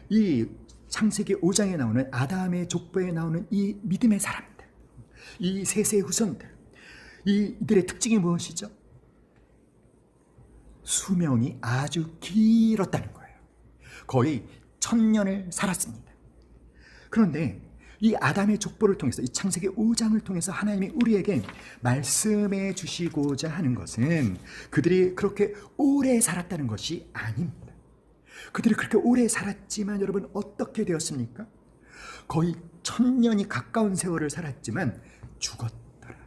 이 창세기 5장에 나오는 아담의 족보에 나오는 이 믿음의 사람들, 이 셋의 후손들, 이들의 특징이 무엇이죠? 수명이 아주 길었다는 거예요. 거의 1000년을 살았습니다. 그런데 이 아담의 족보를 통해서, 이 창세기 5장을 통해서 하나님이 우리에게 말씀해 주시고자 하는 것은 그들이 그렇게 오래 살았다는 것이 아닙니다. 그들이 그렇게 오래 살았지만 여러분 어떻게 되었습니까? 거의 1000년이 가까운 세월을 살았지만 죽었더라.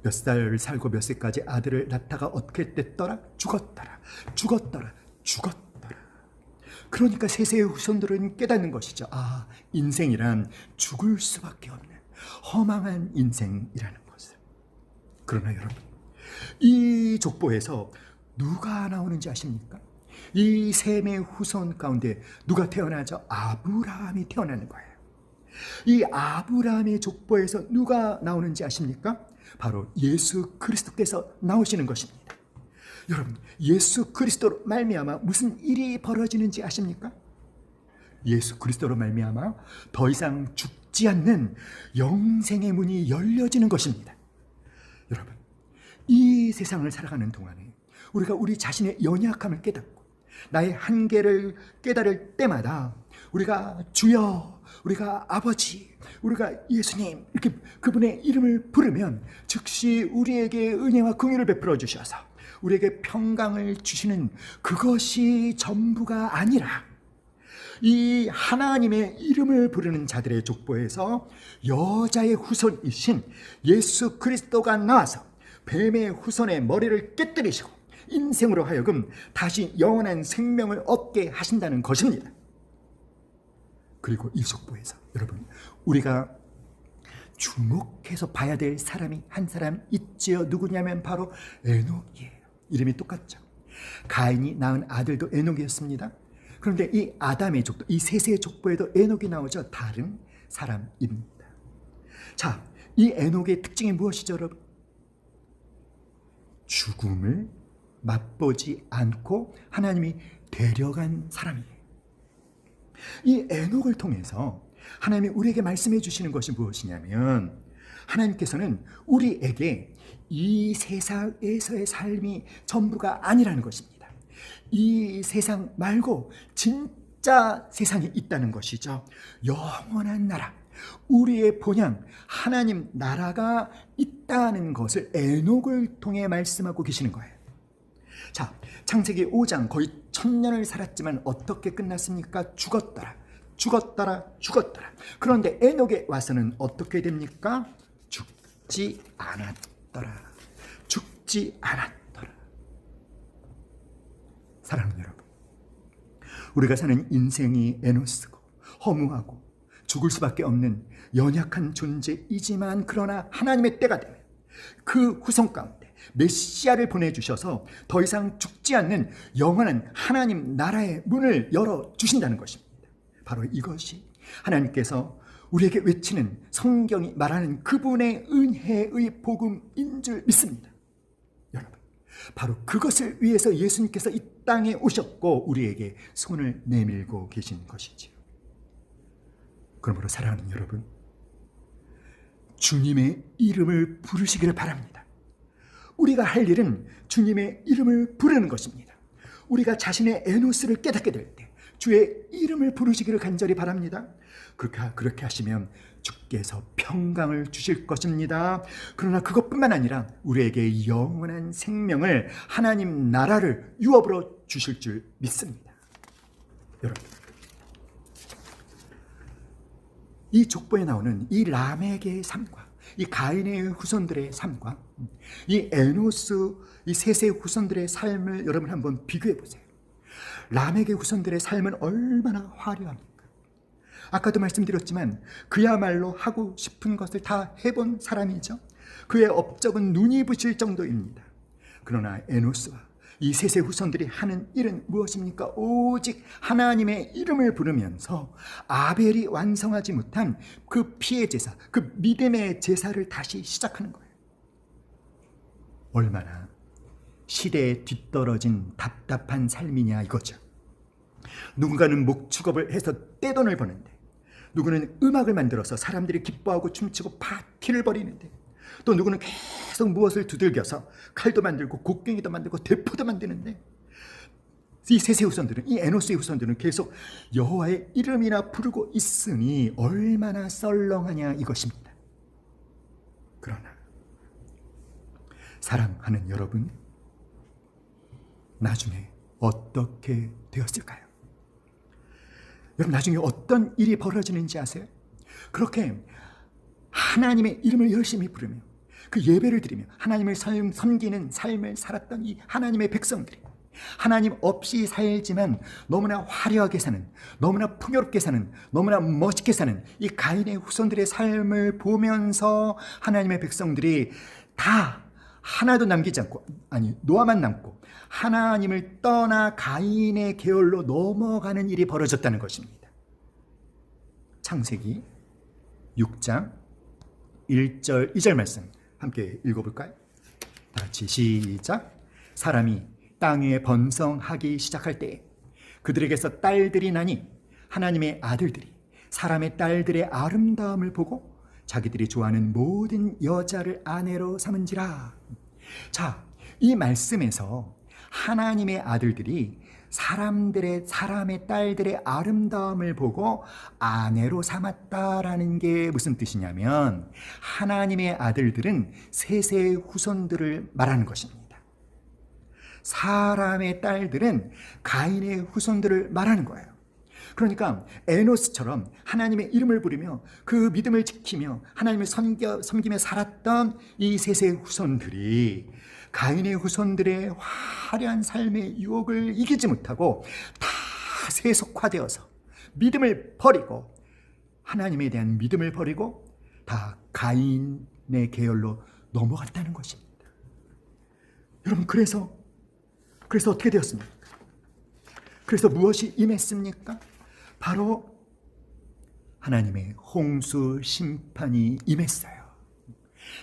몇 살 살고 몇 세까지 아들을 낳다가 어떻게 됐더라? 죽었더라. 그러니까 세세의 후손들은 깨닫는 것이죠. 아, 인생이란 죽을 수밖에 없는 허망한 인생이라는 것을. 그러나 여러분, 이 족보에서 누가 나오는지 아십니까? 이 셈의 후손 가운데 누가 태어나죠? 아브라함이 태어나는 거예요. 이 아브라함의 족보에서 누가 나오는지 아십니까? 바로 예수 그리스도께서 나오시는 것입니다. 여러분, 예수 그리스도로 말미암아 무슨 일이 벌어지는지 아십니까? 예수 그리스도로 말미암아 더 이상 죽지 않는 영생의 문이 열려지는 것입니다. 여러분, 이 세상을 살아가는 동안에 우리가 우리 자신의 연약함을 깨닫고 나의 한계를 깨달을 때마다 우리가 주여, 우리가 아버지, 우리가 예수님 이렇게 그분의 이름을 부르면 즉시 우리에게 은혜와 긍휼을 베풀어 주셔서 우리에게 평강을 주시는 그것이 전부가 아니라 이 하나님의 이름을 부르는 자들의 족보에서 여자의 후손이신 예수 그리스도가 나와서 뱀의 후손의 머리를 깨뜨리시고 인생으로 하여금 다시 영원한 생명을 얻게 하신다는 것입니다. 그리고 이 족보에서 여러분, 우리가 주목해서 봐야 될 사람이 한 사람 있지요. 누구냐면 바로 에녹이에요. 이름이 똑같죠. 가인이 낳은 아들도 에녹이었습니다. 그런데 이 아담의 족보, 이 셋의 족보에도 에녹이 나오죠. 다른 사람입니다. 자, 이 에녹의 특징이 무엇이죠, 여러분? 죽음을 맛보지 않고 하나님이 데려간 사람이에요. 이 에녹을 통해서 하나님이 우리에게 말씀해 주시는 것이 무엇이냐면, 하나님께서는 우리에게 이 세상에서의 삶이 전부가 아니라는 것입니다. 이 세상 말고 진짜 세상이 있다는 것이죠. 영원한 나라, 우리의 본향 하나님 나라가 있다는 것을 에녹을 통해 말씀하고 계시는 거예요. 자, 창세기 5장 거의 1000년을 살았지만 어떻게 끝났습니까? 죽었더라. 그런데 에녹에 와서는 어떻게 됩니까? 죽지 않았더라. 사랑하는 여러분, 우리가 사는 인생이 에노스고 허무하고 죽을 수밖에 없는 연약한 존재이지만, 그러나 하나님의 때가 되면 그 후손 가운데 메시아를 보내주셔서 더 이상 죽지 않는 영원한 하나님 나라의 문을 열어주신다는 것입니다. 바로 이것이 하나님께서 우리에게 외치는, 성경이 말하는 그분의 은혜의 복음인 줄 믿습니다. 여러분, 바로 그것을 위해서 예수님께서 이 땅에 오셨고 우리에게 손을 내밀고 계신 것이지요. 그러므로 사랑하는 여러분, 주님의 이름을 부르시기를 바랍니다. 우리가 할 일은 주님의 이름을 부르는 것입니다. 우리가 자신의 에노스를 깨닫게 될 때 주의 이름을 부르시기를 간절히 바랍니다. 그렇게 하시면 주께서 평강을 주실 것입니다. 그러나 그것뿐만 아니라 우리에게 영원한 생명을, 하나님 나라를 유업으로 주실 줄 믿습니다. 여러분, 이 족보에 나오는 이 라멕의 삶과 이 가인의 후손들의 삶과 이 에노스, 이 셋의 후손들의 삶을 여러분 한번 비교해 보세요. 라멕의 후손들의 삶은 얼마나 화려합니까? 아까도 말씀드렸지만 그야말로 하고 싶은 것을 다 해본 사람이죠. 그의 업적은 눈이 부실 정도입니다. 그러나 에노스와 이 셋의 후손들이 하는 일은 무엇입니까? 오직 하나님의 이름을 부르면서 아벨이 완성하지 못한 그 피의 제사, 그 믿음의 제사를 다시 시작하는 거예요. 얼마나 시대에 뒤떨어진 답답한 삶이냐 이거죠. 누군가는 목축업을 해서 떼돈을 버는데, 누구는 음악을 만들어서 사람들이 기뻐하고 춤추고 파티를 벌이는데, 또 누구는 계속 무엇을 두들겨서 칼도 만들고 곡괭이도 만들고 대포도 만드는데, 이 셋의 후손들은, 이 에노스의 후손들은 계속 여호와의 이름이나 부르고 있으니 얼마나 썰렁하냐 이것입니다. 그러나 사랑하는 여러분, 나중에 어떻게 되었을까요? 여러분, 나중에 어떤 일이 벌어지는지 아세요? 그렇게 하나님의 이름을 열심히 부르며 그 예배를 드리며 하나님을 섬기는 삶을 살았던 이 하나님의 백성들이 하나님 없이 살지만 너무나 화려하게 사는, 너무나 풍요롭게 사는, 너무나 멋있게 사는 이 가인의 후손들의 삶을 보면서 하나님의 백성들이 다 하나도 남기지 않고, 아니 노아만 남고 하나님을 떠나 가인의 계열로 넘어가는 일이 벌어졌다는 것입니다. 창세기 6장 1절 2절 말씀 함께 읽어볼까요? 다 같이 시작. 사람이 땅 위에 번성하기 시작할 때에 그들에게서 딸들이 나니 하나님의 아들들이 사람의 딸들의 아름다움을 보고 자기들이 좋아하는 모든 여자를 아내로 삼은지라. 자, 이 말씀에서 하나님의 아들들이 사람의 딸들의 아름다움을 보고 아내로 삼았다라는 게 무슨 뜻이냐면, 하나님의 아들들은 셋의 후손들을 말하는 것입니다. 사람의 딸들은 가인의 후손들을 말하는 거예요. 그러니까 에노스처럼 하나님의 이름을 부르며 그 믿음을 지키며 하나님을 섬기며 살았던 이 셋의 후손들이 가인의 후손들의 화려한 삶의 유혹을 이기지 못하고 다 세속화되어서 믿음을 버리고, 하나님에 대한 믿음을 버리고 다 가인의 계열로 넘어갔다는 것입니다. 여러분, 그래서 어떻게 되었습니까? 그래서 무엇이 임했습니까? 바로 하나님의 홍수 심판이 임했어요.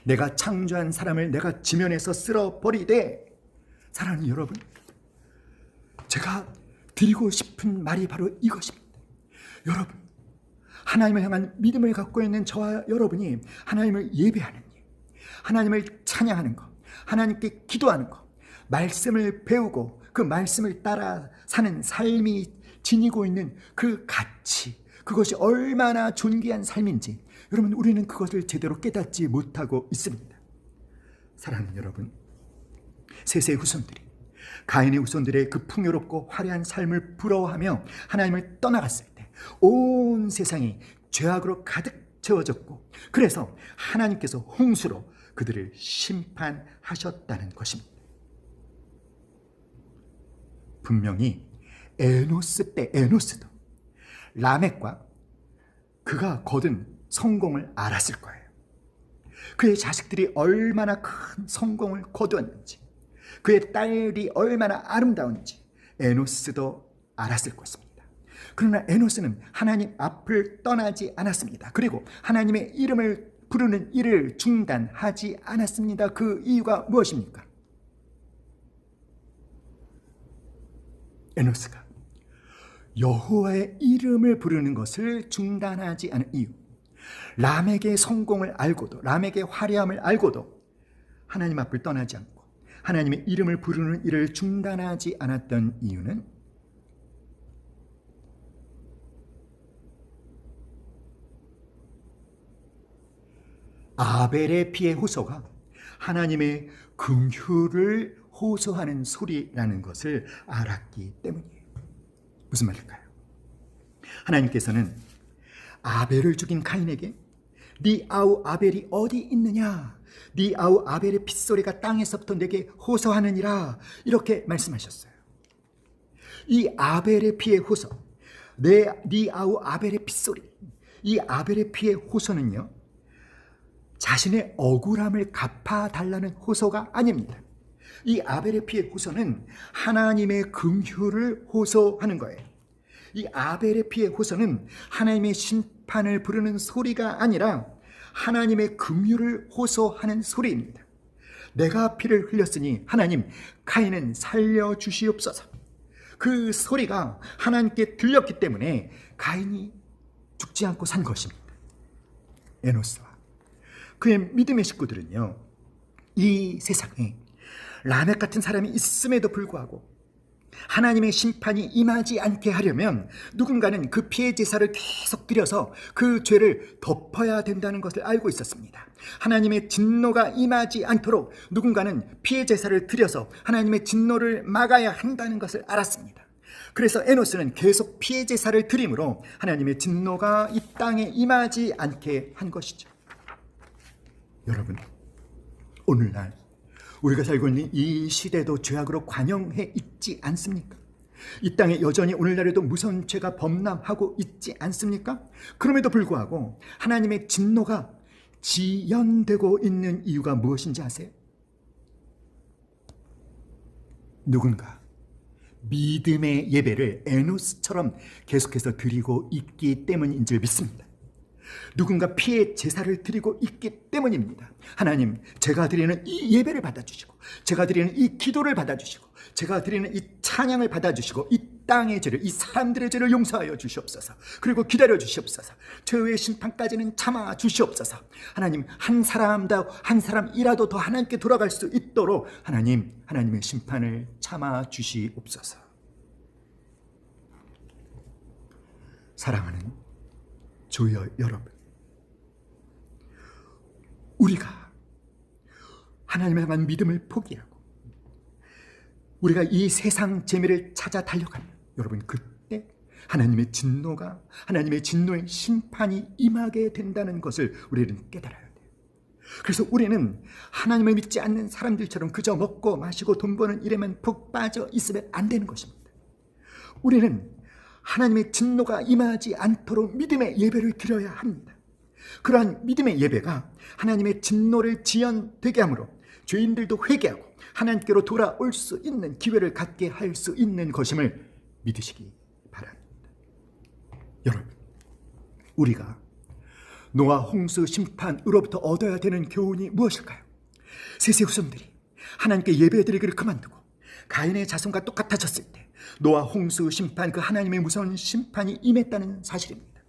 내가 창조한 사람을 내가 지면에서 쓸어버리되, 사랑하는 여러분, 제가 드리고 싶은 말이 바로 이것입니다. 여러분, 하나님을 향한 믿음을 갖고 있는 저와 여러분이 하나님을 예배하는 일, 하나님을 찬양하는 것, 하나님께 기도하는 것, 말씀을 배우고 그 말씀을 따라 사는 삶이 지니고 있는 그 가치, 그것이 얼마나 존귀한 삶인지 여러분, 우리는 그것을 제대로 깨닫지 못하고 있습니다. 사랑하는 여러분, 셋의 후손들이 가인의 후손들의 그 풍요롭고 화려한 삶을 부러워하며 하나님을 떠나갔을 때 온 세상이 죄악으로 가득 채워졌고, 그래서 하나님께서 홍수로 그들을 심판하셨다는 것입니다. 분명히 에노스 때 에노스도 라멕과 그가 거둔 성공을 알았을 거예요. 그의 자식들이 얼마나 큰 성공을 거두었는지, 그의 딸이 얼마나 아름다운지 에노스도 알았을 것입니다. 그러나 에노스는 하나님 앞을 떠나지 않았습니다. 그리고 하나님의 이름을 부르는 일을 중단하지 않았습니다. 그 이유가 무엇입니까? 에노스가 여호와의 이름을 부르는 것을 중단하지 않은 이유, 람에게 성공을 알고도, 람에게 화려함을 알고도 하나님 앞을 떠나지 않고 하나님의 이름을 부르는 일을 중단하지 않았던 이유는 아벨의 피의 호소가 하나님의 긍휼을 호소하는 소리라는 것을 알았기 때문이에요. 무슨 말일까요? 하나님께서는 아벨을 죽인 가인에게 네 아우 아벨이 어디 있느냐, 네 아우 아벨의 핏소리가 땅에서부터 내게 호소하느니라, 이렇게 말씀하셨어요. 이 아벨의 피의 호소, 네 아우 아벨의 핏소리, 이 아벨의 피의 호소는요, 자신의 억울함을 갚아달라는 호소가 아닙니다. 이 아벨의 피의 호소는 하나님의 긍휼을 호소하는 거예요. 이 아벨의 피의 호소는 하나님의 심판을 부르는 소리가 아니라 하나님의 긍휼을 호소하는 소리입니다. 내가 피를 흘렸으니 하나님, 가인은 살려주시옵소서. 그 소리가 하나님께 들렸기 때문에 가인이 죽지 않고 산 것입니다. 에노스와 그의 믿음의 식구들은요, 이 세상에 라멕 같은 사람이 있음에도 불구하고 하나님의 심판이 임하지 않게 하려면 누군가는 그 피해 제사를 계속 드려서 그 죄를 덮어야 된다는 것을 알고 있었습니다. 하나님의 진노가 임하지 않도록 누군가는 피해 제사를 드려서 하나님의 진노를 막아야 한다는 것을 알았습니다. 그래서 에노스는 계속 피해 제사를 드림으로 하나님의 진노가 이 땅에 임하지 않게 한 것이죠. 여러분, 오늘날 우리가 살고 있는 이 시대도 죄악으로 관영해 있지 않습니까? 이 땅에 여전히 오늘날에도 무서운 죄가 범람하고 있지 않습니까? 그럼에도 불구하고 하나님의 진노가 지연되고 있는 이유가 무엇인지 아세요? 누군가 믿음의 예배를 에노스처럼 계속해서 드리고 있기 때문인 줄 믿습니다. 누군가 피해 제사를 드리고 있기 때문입니다. 하나님, 제가 드리는 이 예배를 받아주시고, 제가 드리는 이 기도를 받아주시고, 제가 드리는 이 찬양을 받아주시고, 이 땅의 죄를, 이 사람들의 죄를 용서하여 주시옵소서. 그리고 기다려 주시옵소서. 죄의 심판까지는 참아 주시옵소서. 하나님, 한 사람이라도 더 하나님께 돌아갈 수 있도록 하나님의 심판을 참아 주시옵소서. 사랑하는 조여 여러분, 우리가 하나님을 향한 믿음을 포기하고 우리가 이 세상 재미를 찾아 달려가면 여러분, 그때 하나님의 진노의 심판이 임하게 된다는 것을 우리는 깨달아야 돼요. 그래서 우리는 하나님을 믿지 않는 사람들처럼 그저 먹고 마시고 돈 버는 일에만 푹 빠져 있으면 안 되는 것입니다. 우리는 하나님의 진노가 임하지 않도록 믿음의 예배를 드려야 합니다. 그러한 믿음의 예배가 하나님의 진노를 지연되게 함으로 죄인들도 회개하고 하나님께로 돌아올 수 있는 기회를 갖게 할 수 있는 것임을 믿으시기 바랍니다. 여러분, 우리가 노아 홍수 심판으로부터 얻어야 되는 교훈이 무엇일까요? 셋의 후손들이 하나님께 예배드리기를 그만두고 가인의 자손과 똑같아졌을 때 노아 홍수 심판, 그 하나님의 무서운 심판이 임했다는 사실입니다.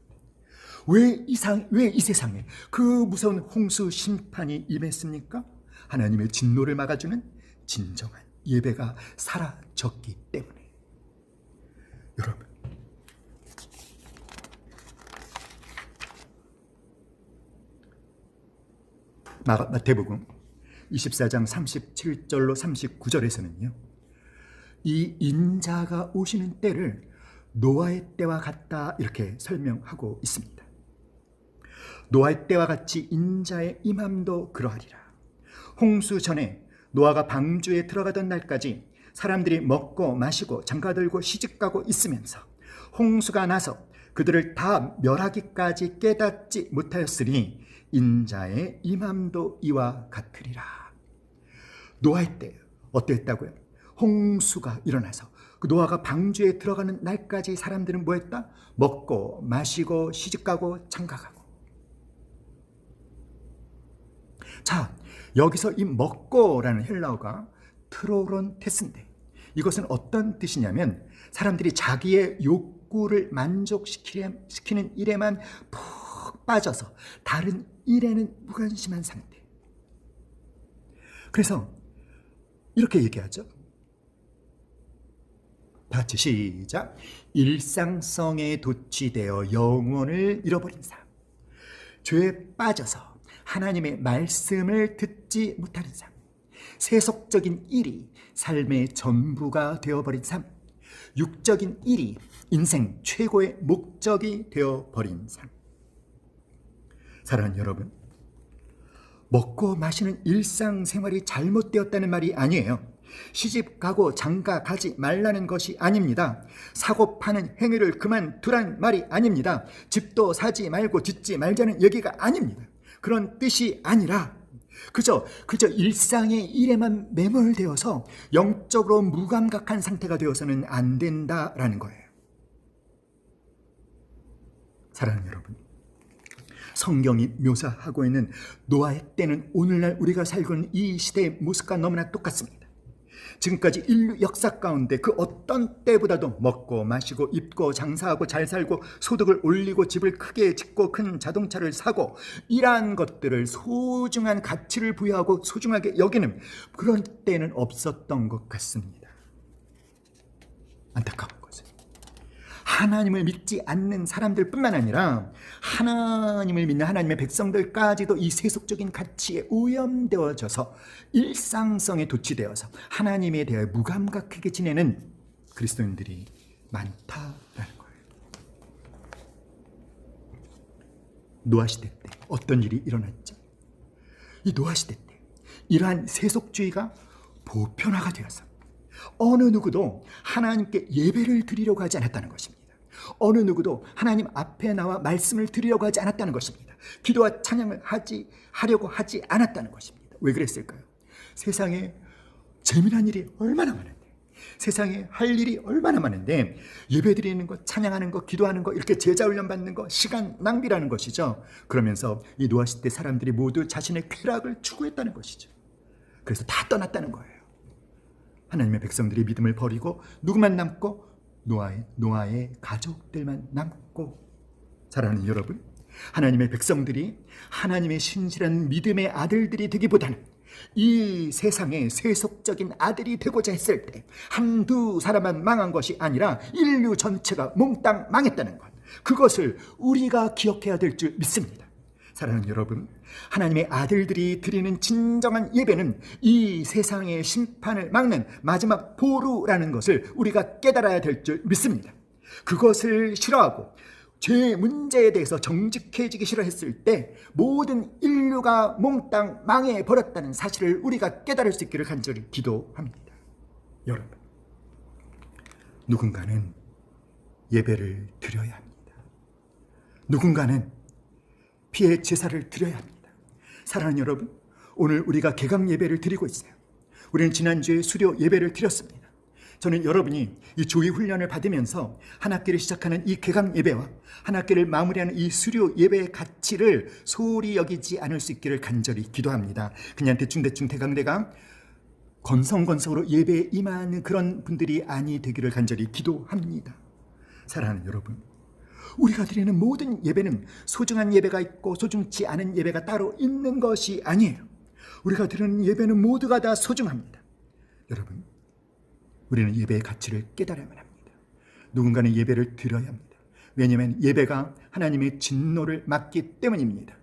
왜 이 세상에 그 무서운 홍수 심판이 임했습니까? 하나님의 진노를 막아주는 진정한 예배가 사라졌기 때문에. 여러분, 마태복음 24장 37절로 39절에서는요, 이 인자가 오시는 때를 노아의 때와 같다 이렇게 설명하고 있습니다. 노아의 때와 같이 인자의 임함도 그러하리라. 홍수 전에 노아가 방주에 들어가던 날까지 사람들이 먹고 마시고 장가들고 시집가고 있으면서 홍수가 나서 그들을 다 멸하기까지 깨닫지 못하였으니 인자의 임함도 이와 같으리라. 노아의 때 어땠다고요? 홍수가 일어나서 그 노아가 방주에 들어가는 날까지 사람들은 뭐 했다? 먹고 마시고 시집가고 장가가고. 자, 여기서 이 먹고라는 헬라어가 트로론테스인데, 이것은 어떤 뜻이냐면 사람들이 자기의 욕구를 만족시키는 일에만 푹 빠져서 다른 일에는 무관심한 상태. 그래서 이렇게 얘기하죠. 다 같이 시작. 일상성에 도취되어 영혼을 잃어버린 삶, 죄에 빠져서 하나님의 말씀을 듣지 못하는 삶, 세속적인 일이 삶의 전부가 되어버린 삶, 육적인 일이 인생 최고의 목적이 되어버린 삶. 사랑하는 여러분, 먹고 마시는 일상생활이 잘못되었다는 말이 아니에요. 시집 가고 장가 가지 말라는 것이 아닙니다. 사고 파는 행위를 그만두란 말이 아닙니다. 집도 사지 말고 짓지 말자는 얘기가 아닙니다. 그런 뜻이 아니라 그저 일상의 일에만 매몰되어서 영적으로 무감각한 상태가 되어서는 안 된다라는 거예요. 사랑하는 여러분, 성경이 묘사하고 있는 노아의 때는 오늘날 우리가 살고 있는 이 시대의 모습과 너무나 똑같습니다. 지금까지 인류 역사 가운데 그 어떤 때보다도 먹고 마시고 입고 장사하고 잘 살고 소득을 올리고 집을 크게 짓고 큰 자동차를 사고 이러한 것들을 소중한 가치를 부여하고 소중하게 여기는 그런 때는 없었던 것 같습니다. 안타까운 것은 하나님을 믿지 않는 사람들뿐만 아니라 하나님을 믿는 하나님의 백성들까지도 이 세속적인 가치에 오염되어져서 일상성에 도취되어서 하나님에 대해 무감각하게 지내는 그리스도인들이 많다라는 거예요. 노아 시대 때 어떤 일이 일어났죠? 이 노아 시대 때 이러한 세속주의가 보편화가 되어서 어느 누구도 하나님께 예배를 드리려고 하지 않았다는 것입니다. 어느 누구도 하나님 앞에 나와 말씀을 드리려고 하지 않았다는 것입니다. 기도와 찬양을 하려고 하지 않았다는 것입니다. 왜 그랬을까요? 세상에 재미난 일이 얼마나 많은데, 세상에 할 일이 얼마나 많은데 예배 드리는 것, 찬양하는 것, 기도하는 것, 이렇게 제자 훈련 받는 것, 시간 낭비라는 것이죠. 그러면서 이 노아 시대 사람들이 모두 자신의 쾌락을 추구했다는 것이죠. 그래서 다 떠났다는 거예요. 하나님의 백성들이 믿음을 버리고 누구만 남고? 노아의 가족들만 남고. 사랑하는 여러분, 하나님의 백성들이 하나님의 신실한 믿음의 아들들이 되기보다는 이 세상의 세속적인 아들이 되고자 했을 때 한두 사람만 망한 것이 아니라 인류 전체가 몽땅 망했다는 것, 그것을 우리가 기억해야 될 줄 믿습니다. 사랑하는 여러분, 하나님의 아들들이 드리는 진정한 예배는 이 세상의 심판을 막는 마지막 보루라는 것을 우리가 깨달아야 될 줄 믿습니다. 그것을 싫어하고 죄의 문제에 대해서 정직해지기 싫어했을 때 모든 인류가 몽땅 망해버렸다는 사실을 우리가 깨달을 수 있기를 간절히 기도합니다. 여러분, 누군가는 예배를 드려야 합니다. 누군가는 피의 제사를 드려야 합니다. 사랑하는 여러분, 오늘 우리가 개강 예배를 드리고 있어요. 우리는 지난주에 수료 예배를 드렸습니다. 저는 여러분이 이 조의 훈련을 받으면서 한 학기를 시작하는 이 개강 예배와 한 학기를 마무리하는 이 수료 예배의 가치를 소홀히 여기지 않을 수 있기를 간절히 기도합니다. 그냥 대충 대강 건성건성으로 예배에 임하는 그런 분들이 아니 되기를 간절히 기도합니다. 사랑하는 여러분, 우리가 드리는 모든 예배는 소중한 예배가 있고 소중치 않은 예배가 따로 있는 것이 아니에요. 우리가 드리는 예배는 모두가 다 소중합니다. 여러분, 우리는 예배의 가치를 깨달아야만 합니다. 누군가는 예배를 드려야 합니다. 왜냐하면 예배가 하나님의 진노를 막기 때문입니다.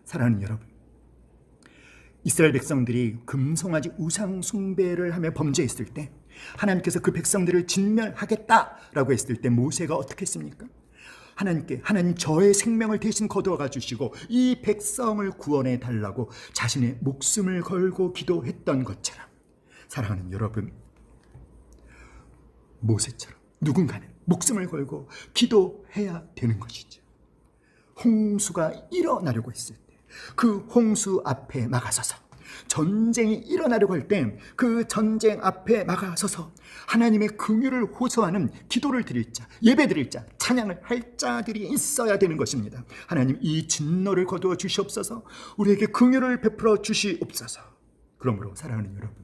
사랑하는 여러분, 이스라엘 백성들이 금송아지 우상 숭배를 하며 범죄했을 때 하나님께서 그 백성들을 진멸하겠다라고 했을 때 모세가 어떻게 했습니까? 하나님 저의 생명을 대신 거두어가 주시고 이 백성을 구원해 달라고 자신의 목숨을 걸고 기도했던 것처럼, 사랑하는 여러분, 모세처럼 누군가는 목숨을 걸고 기도해야 되는 것이죠. 홍수가 일어나려고 했을 때 그 홍수 앞에 막아서서, 전쟁이 일어나려고 할 때 그 전쟁 앞에 막아서서 하나님의 긍휼을 호소하는 기도를 드릴 자, 예배 드릴 자, 찬양을 할 자들이 있어야 되는 것입니다. 하나님, 이 진노를 거두어 주시옵소서. 우리에게 긍휼을 베풀어 주시옵소서. 그러므로 사랑하는 여러분,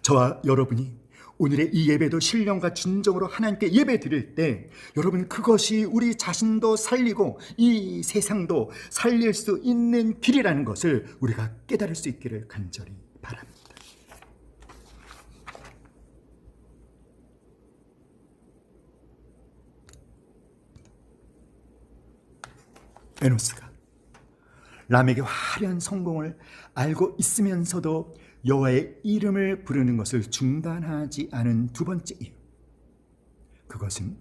저와 여러분이 오늘의 이 예배도 신령과 진정으로 하나님께 예배 드릴 때 여러분, 그것이 우리 자신도 살리고 이 세상도 살릴 수 있는 길이라는 것을 우리가 깨달을 수 있기를 간절히 바랍니다. 에노스가 람에게 화려한 성공을 알고 있으면서도 여호와의 이름을 부르는 것을 중단하지 않은 두 번째 이유, 그것은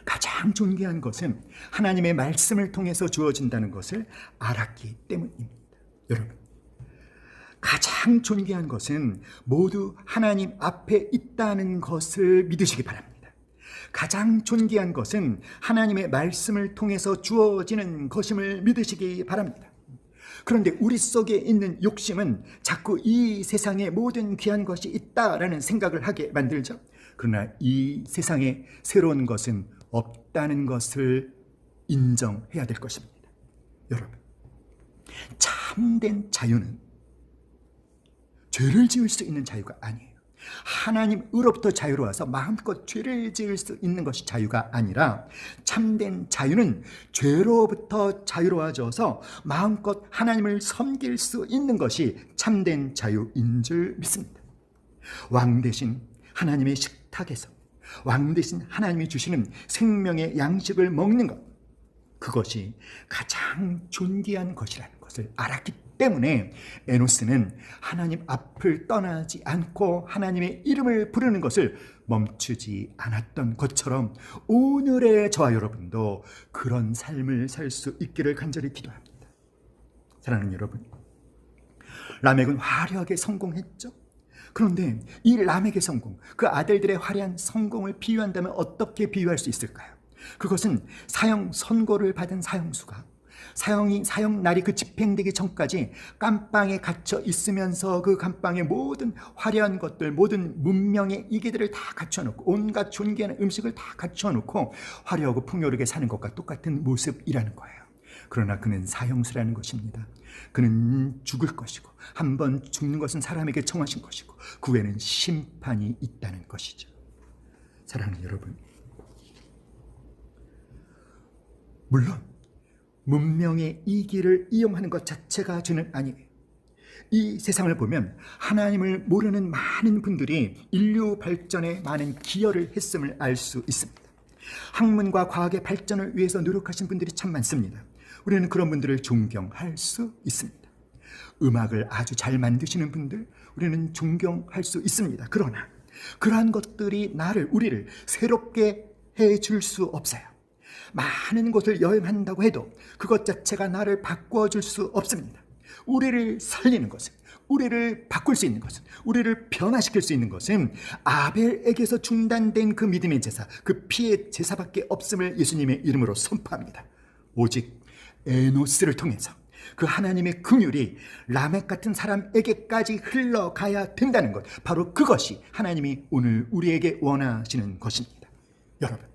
가장 존귀한 것은 하나님의 말씀을 통해서 주어진다는 것을 알았기 때문입니다. 여러분, 가장 존귀한 것은 모두 하나님 앞에 있다는 것을 믿으시기 바랍니다. 가장 존귀한 것은 하나님의 말씀을 통해서 주어지는 것임을 믿으시기 바랍니다. 그런데 우리 속에 있는 욕심은 자꾸 이 세상에 모든 귀한 것이 있다라는 생각을 하게 만들죠. 그러나 이 세상에 새로운 것은 없다는 것을 인정해야 될 것입니다. 여러분, 참된 죄를 지을 수 있는 자유가 아니에요. 하나님으로부터 자유로워서 마음껏 죄를 지을 수 있는 것이 자유가 아니라, 참된 자유는 죄로부터 자유로워져서 마음껏 하나님을 섬길 수 있는 것이 참된 자유인 줄 믿습니다. 왕 대신 하나님의 식탁에서 왕 대신 하나님이 주시는 생명의 양식을 먹는 것, 그것이 가장 존귀한 것이라는 것을 알았기 때문에 에노스는 하나님 앞을 떠나지 않고 하나님의 이름을 부르는 것을 멈추지 않았던 것처럼 오늘의 저와 여러분도 그런 삶을 살 수 있기를 간절히 기도합니다. 사랑하는 여러분, 라멕은 화려하게 성공했죠. 그런데 이 라멕의 성공, 그 아들들의 화려한 성공을 비유한다면 어떻게 비유할 수 있을까요? 그것은 사형 선고를 받은 사형수가 사형 날이 그 집행되기 전까지 감방에 갇혀 있으면서 그 감방의 모든 화려한 것들, 모든 문명의 이기들을 다 갖춰놓고 온갖 존귀한 음식을 다 갖춰놓고 화려하고 풍요롭게 사는 것과 똑같은 모습이라는 거예요. 그러나 그는 사형수라는 것입니다. 그는 죽을 것이고 한 번 죽는 것은 사람에게 정하신 것이고 그 후에는 심판이 있다는 것이죠. 사랑하는 여러분, 물론 문명의 이기를 이용하는 것 자체가 죄는 아니에요. 이 세상을 보면 하나님을 모르는 많은 분들이 인류 발전에 많은 기여를 했음을 알 수 있습니다. 학문과 과학의 발전을 위해서 노력하신 분들이 참 많습니다. 우리는 그런 분들을 존경할 수 있습니다. 음악을 아주 잘 만드시는 분들, 우리는 존경할 수 있습니다. 그러나 그러한 것들이 우리를 새롭게 해줄 수 없어요. 많은 곳을 여행한다고 해도 그것 자체가 나를 바꿔줄 수 없습니다. 우리를 살리는 것은, 우리를 바꿀 수 있는 것은, 우리를 변화시킬 수 있는 것은 아벨에게서 중단된 그 믿음의 제사, 그 피의 제사밖에 없음을 예수님의 이름으로 선포합니다. 오직 에노스를 통해서 그 하나님의 긍휼이 라멕 같은 사람에게까지 흘러가야 된다는 것, 바로 그것이 하나님이 오늘 우리에게 원하시는 것입니다. 여러분,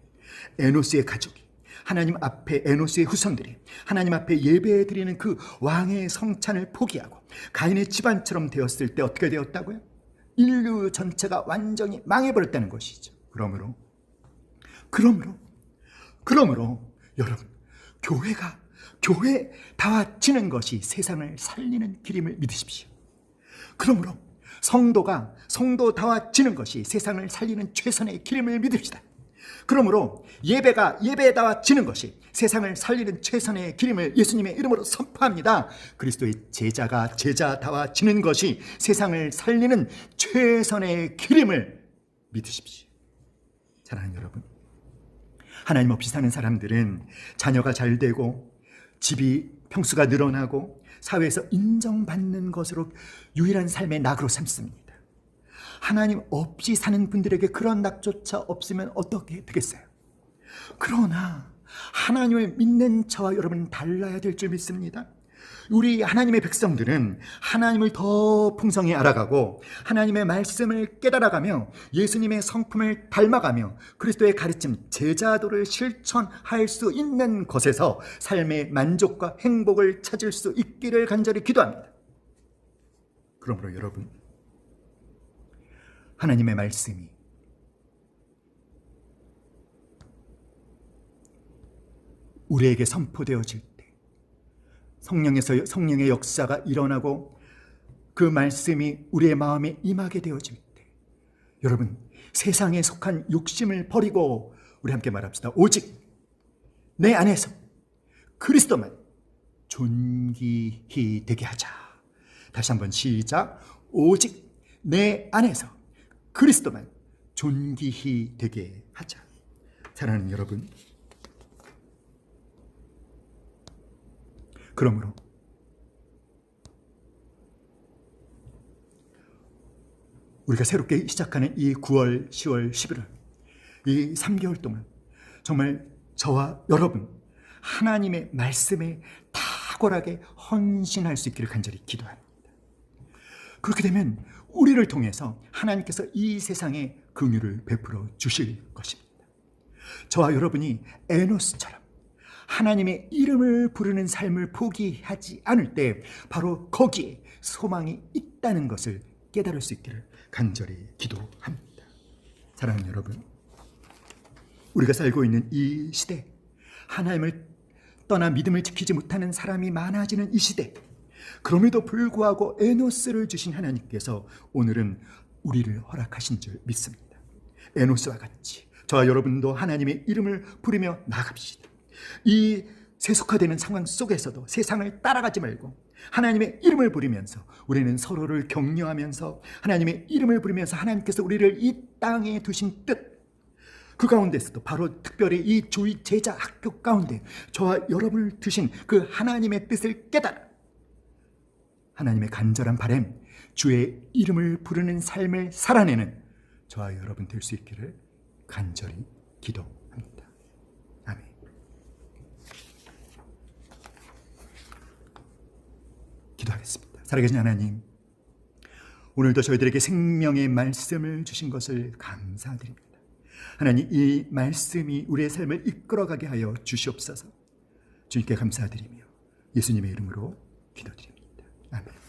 에노스의 가족이 하나님 앞에, 에노스의 후손들이 하나님 앞에 예배드리는 그 왕의 성찬을 포기하고 가인의 집안처럼 되었을 때 어떻게 되었다고요? 인류 전체가 완전히 망해버렸다는 것이죠. 그러므로 여러분, 교회 다와지는 것이 세상을 살리는 길임을 믿으십시오. 그러므로 성도 다와지는 것이 세상을 살리는 최선의 길임을 믿읍시다. 그러므로 예배다와지는 것이 세상을 살리는 최선의 길임을 예수님의 이름으로 선포합니다. 그리스도의 제자가 제자다와지는 것이 세상을 살리는 최선의 길임을 믿으십시오. 사랑하는 여러분, 하나님 없이 사는 사람들은 자녀가 잘 되고 집이 평수가 늘어나고 사회에서 인정받는 것으로 유일한 삶의 낙으로 삼습니다. 하나님 없이 사는 분들에게 그런 낙조차 없으면 어떻게 되겠어요? 그러나 하나님을 믿는 저와 여러분은 달라야 될 줄 믿습니다. 우리 하나님의 백성들은 하나님을 더 풍성히 알아가고 하나님의 말씀을 깨달아가며 예수님의 성품을 닮아가며 그리스도의 가르침, 제자도를 실천할 수 있는 것에서 삶의 만족과 행복을 찾을 수 있기를 간절히 기도합니다. 그러므로 여러분, 하나님의 말씀이 우리에게 선포되어질 때, 성령의 역사가 일어나고 그 말씀이 우리의 마음에 임하게 되어질 때, 여러분, 세상에 속한 욕심을 버리고 우리 함께 말합시다. 오직 내 안에서 그리스도만 존귀히 되게 하자. 다시 한번 시작. 오직 내 안에서 그리스도만 존귀히 되게 하자. 사랑하는 여러분, 그러므로 우리가 새롭게 시작하는 이 9월, 10월, 11월 이 3개월 동안 정말 저와 여러분 하나님의 말씀에 탁월하게 헌신할 수 있기를 간절히 기도합니다. 그렇게 되면 우리를 통해서 하나님께서 이 세상에 긍휼을 베풀어 주실 것입니다. 저와 여러분이 에노스처럼 하나님의 이름을 부르는 삶을 포기하지 않을 때 바로 거기에 소망이 있다는 것을 깨달을 수 있기를 간절히 기도합니다. 사랑하는 여러분, 우리가 살고 있는 이 시대, 하나님을 떠나 믿음을 지키지 못하는 사람이 많아지는 이 시대, 그럼에도 불구하고 에노스를 주신 하나님께서 오늘은 우리를 허락하신 줄 믿습니다. 에노스와 같이 저와 여러분도 하나님의 이름을 부르며 나갑시다. 이 세속화되는 상황 속에서도 세상을 따라가지 말고 하나님의 이름을 부르면서 우리는 서로를 격려하면서 하나님의 이름을 부르면서 하나님께서 우리를 이 땅에 두신 뜻, 그 가운데서도 바로 특별히 이 조이 제자 학교 가운데 저와 여러분을 두신 그 하나님의 뜻을 깨달아 하나님의 간절한 바람, 주의 이름을 부르는 삶을 살아내는 저와 여러분 될 수 있기를 간절히 기도합니다. 아멘. 기도하겠습니다. 살아계신 하나님, 오늘도 저희들에게 생명의 말씀을 주신 것을 감사드립니다. 하나님, 이 말씀이 우리의 삶을 이끌어가게 하여 주시옵소서. 주님께 감사드리며 예수님의 이름으로 기도드립니다. 아멘.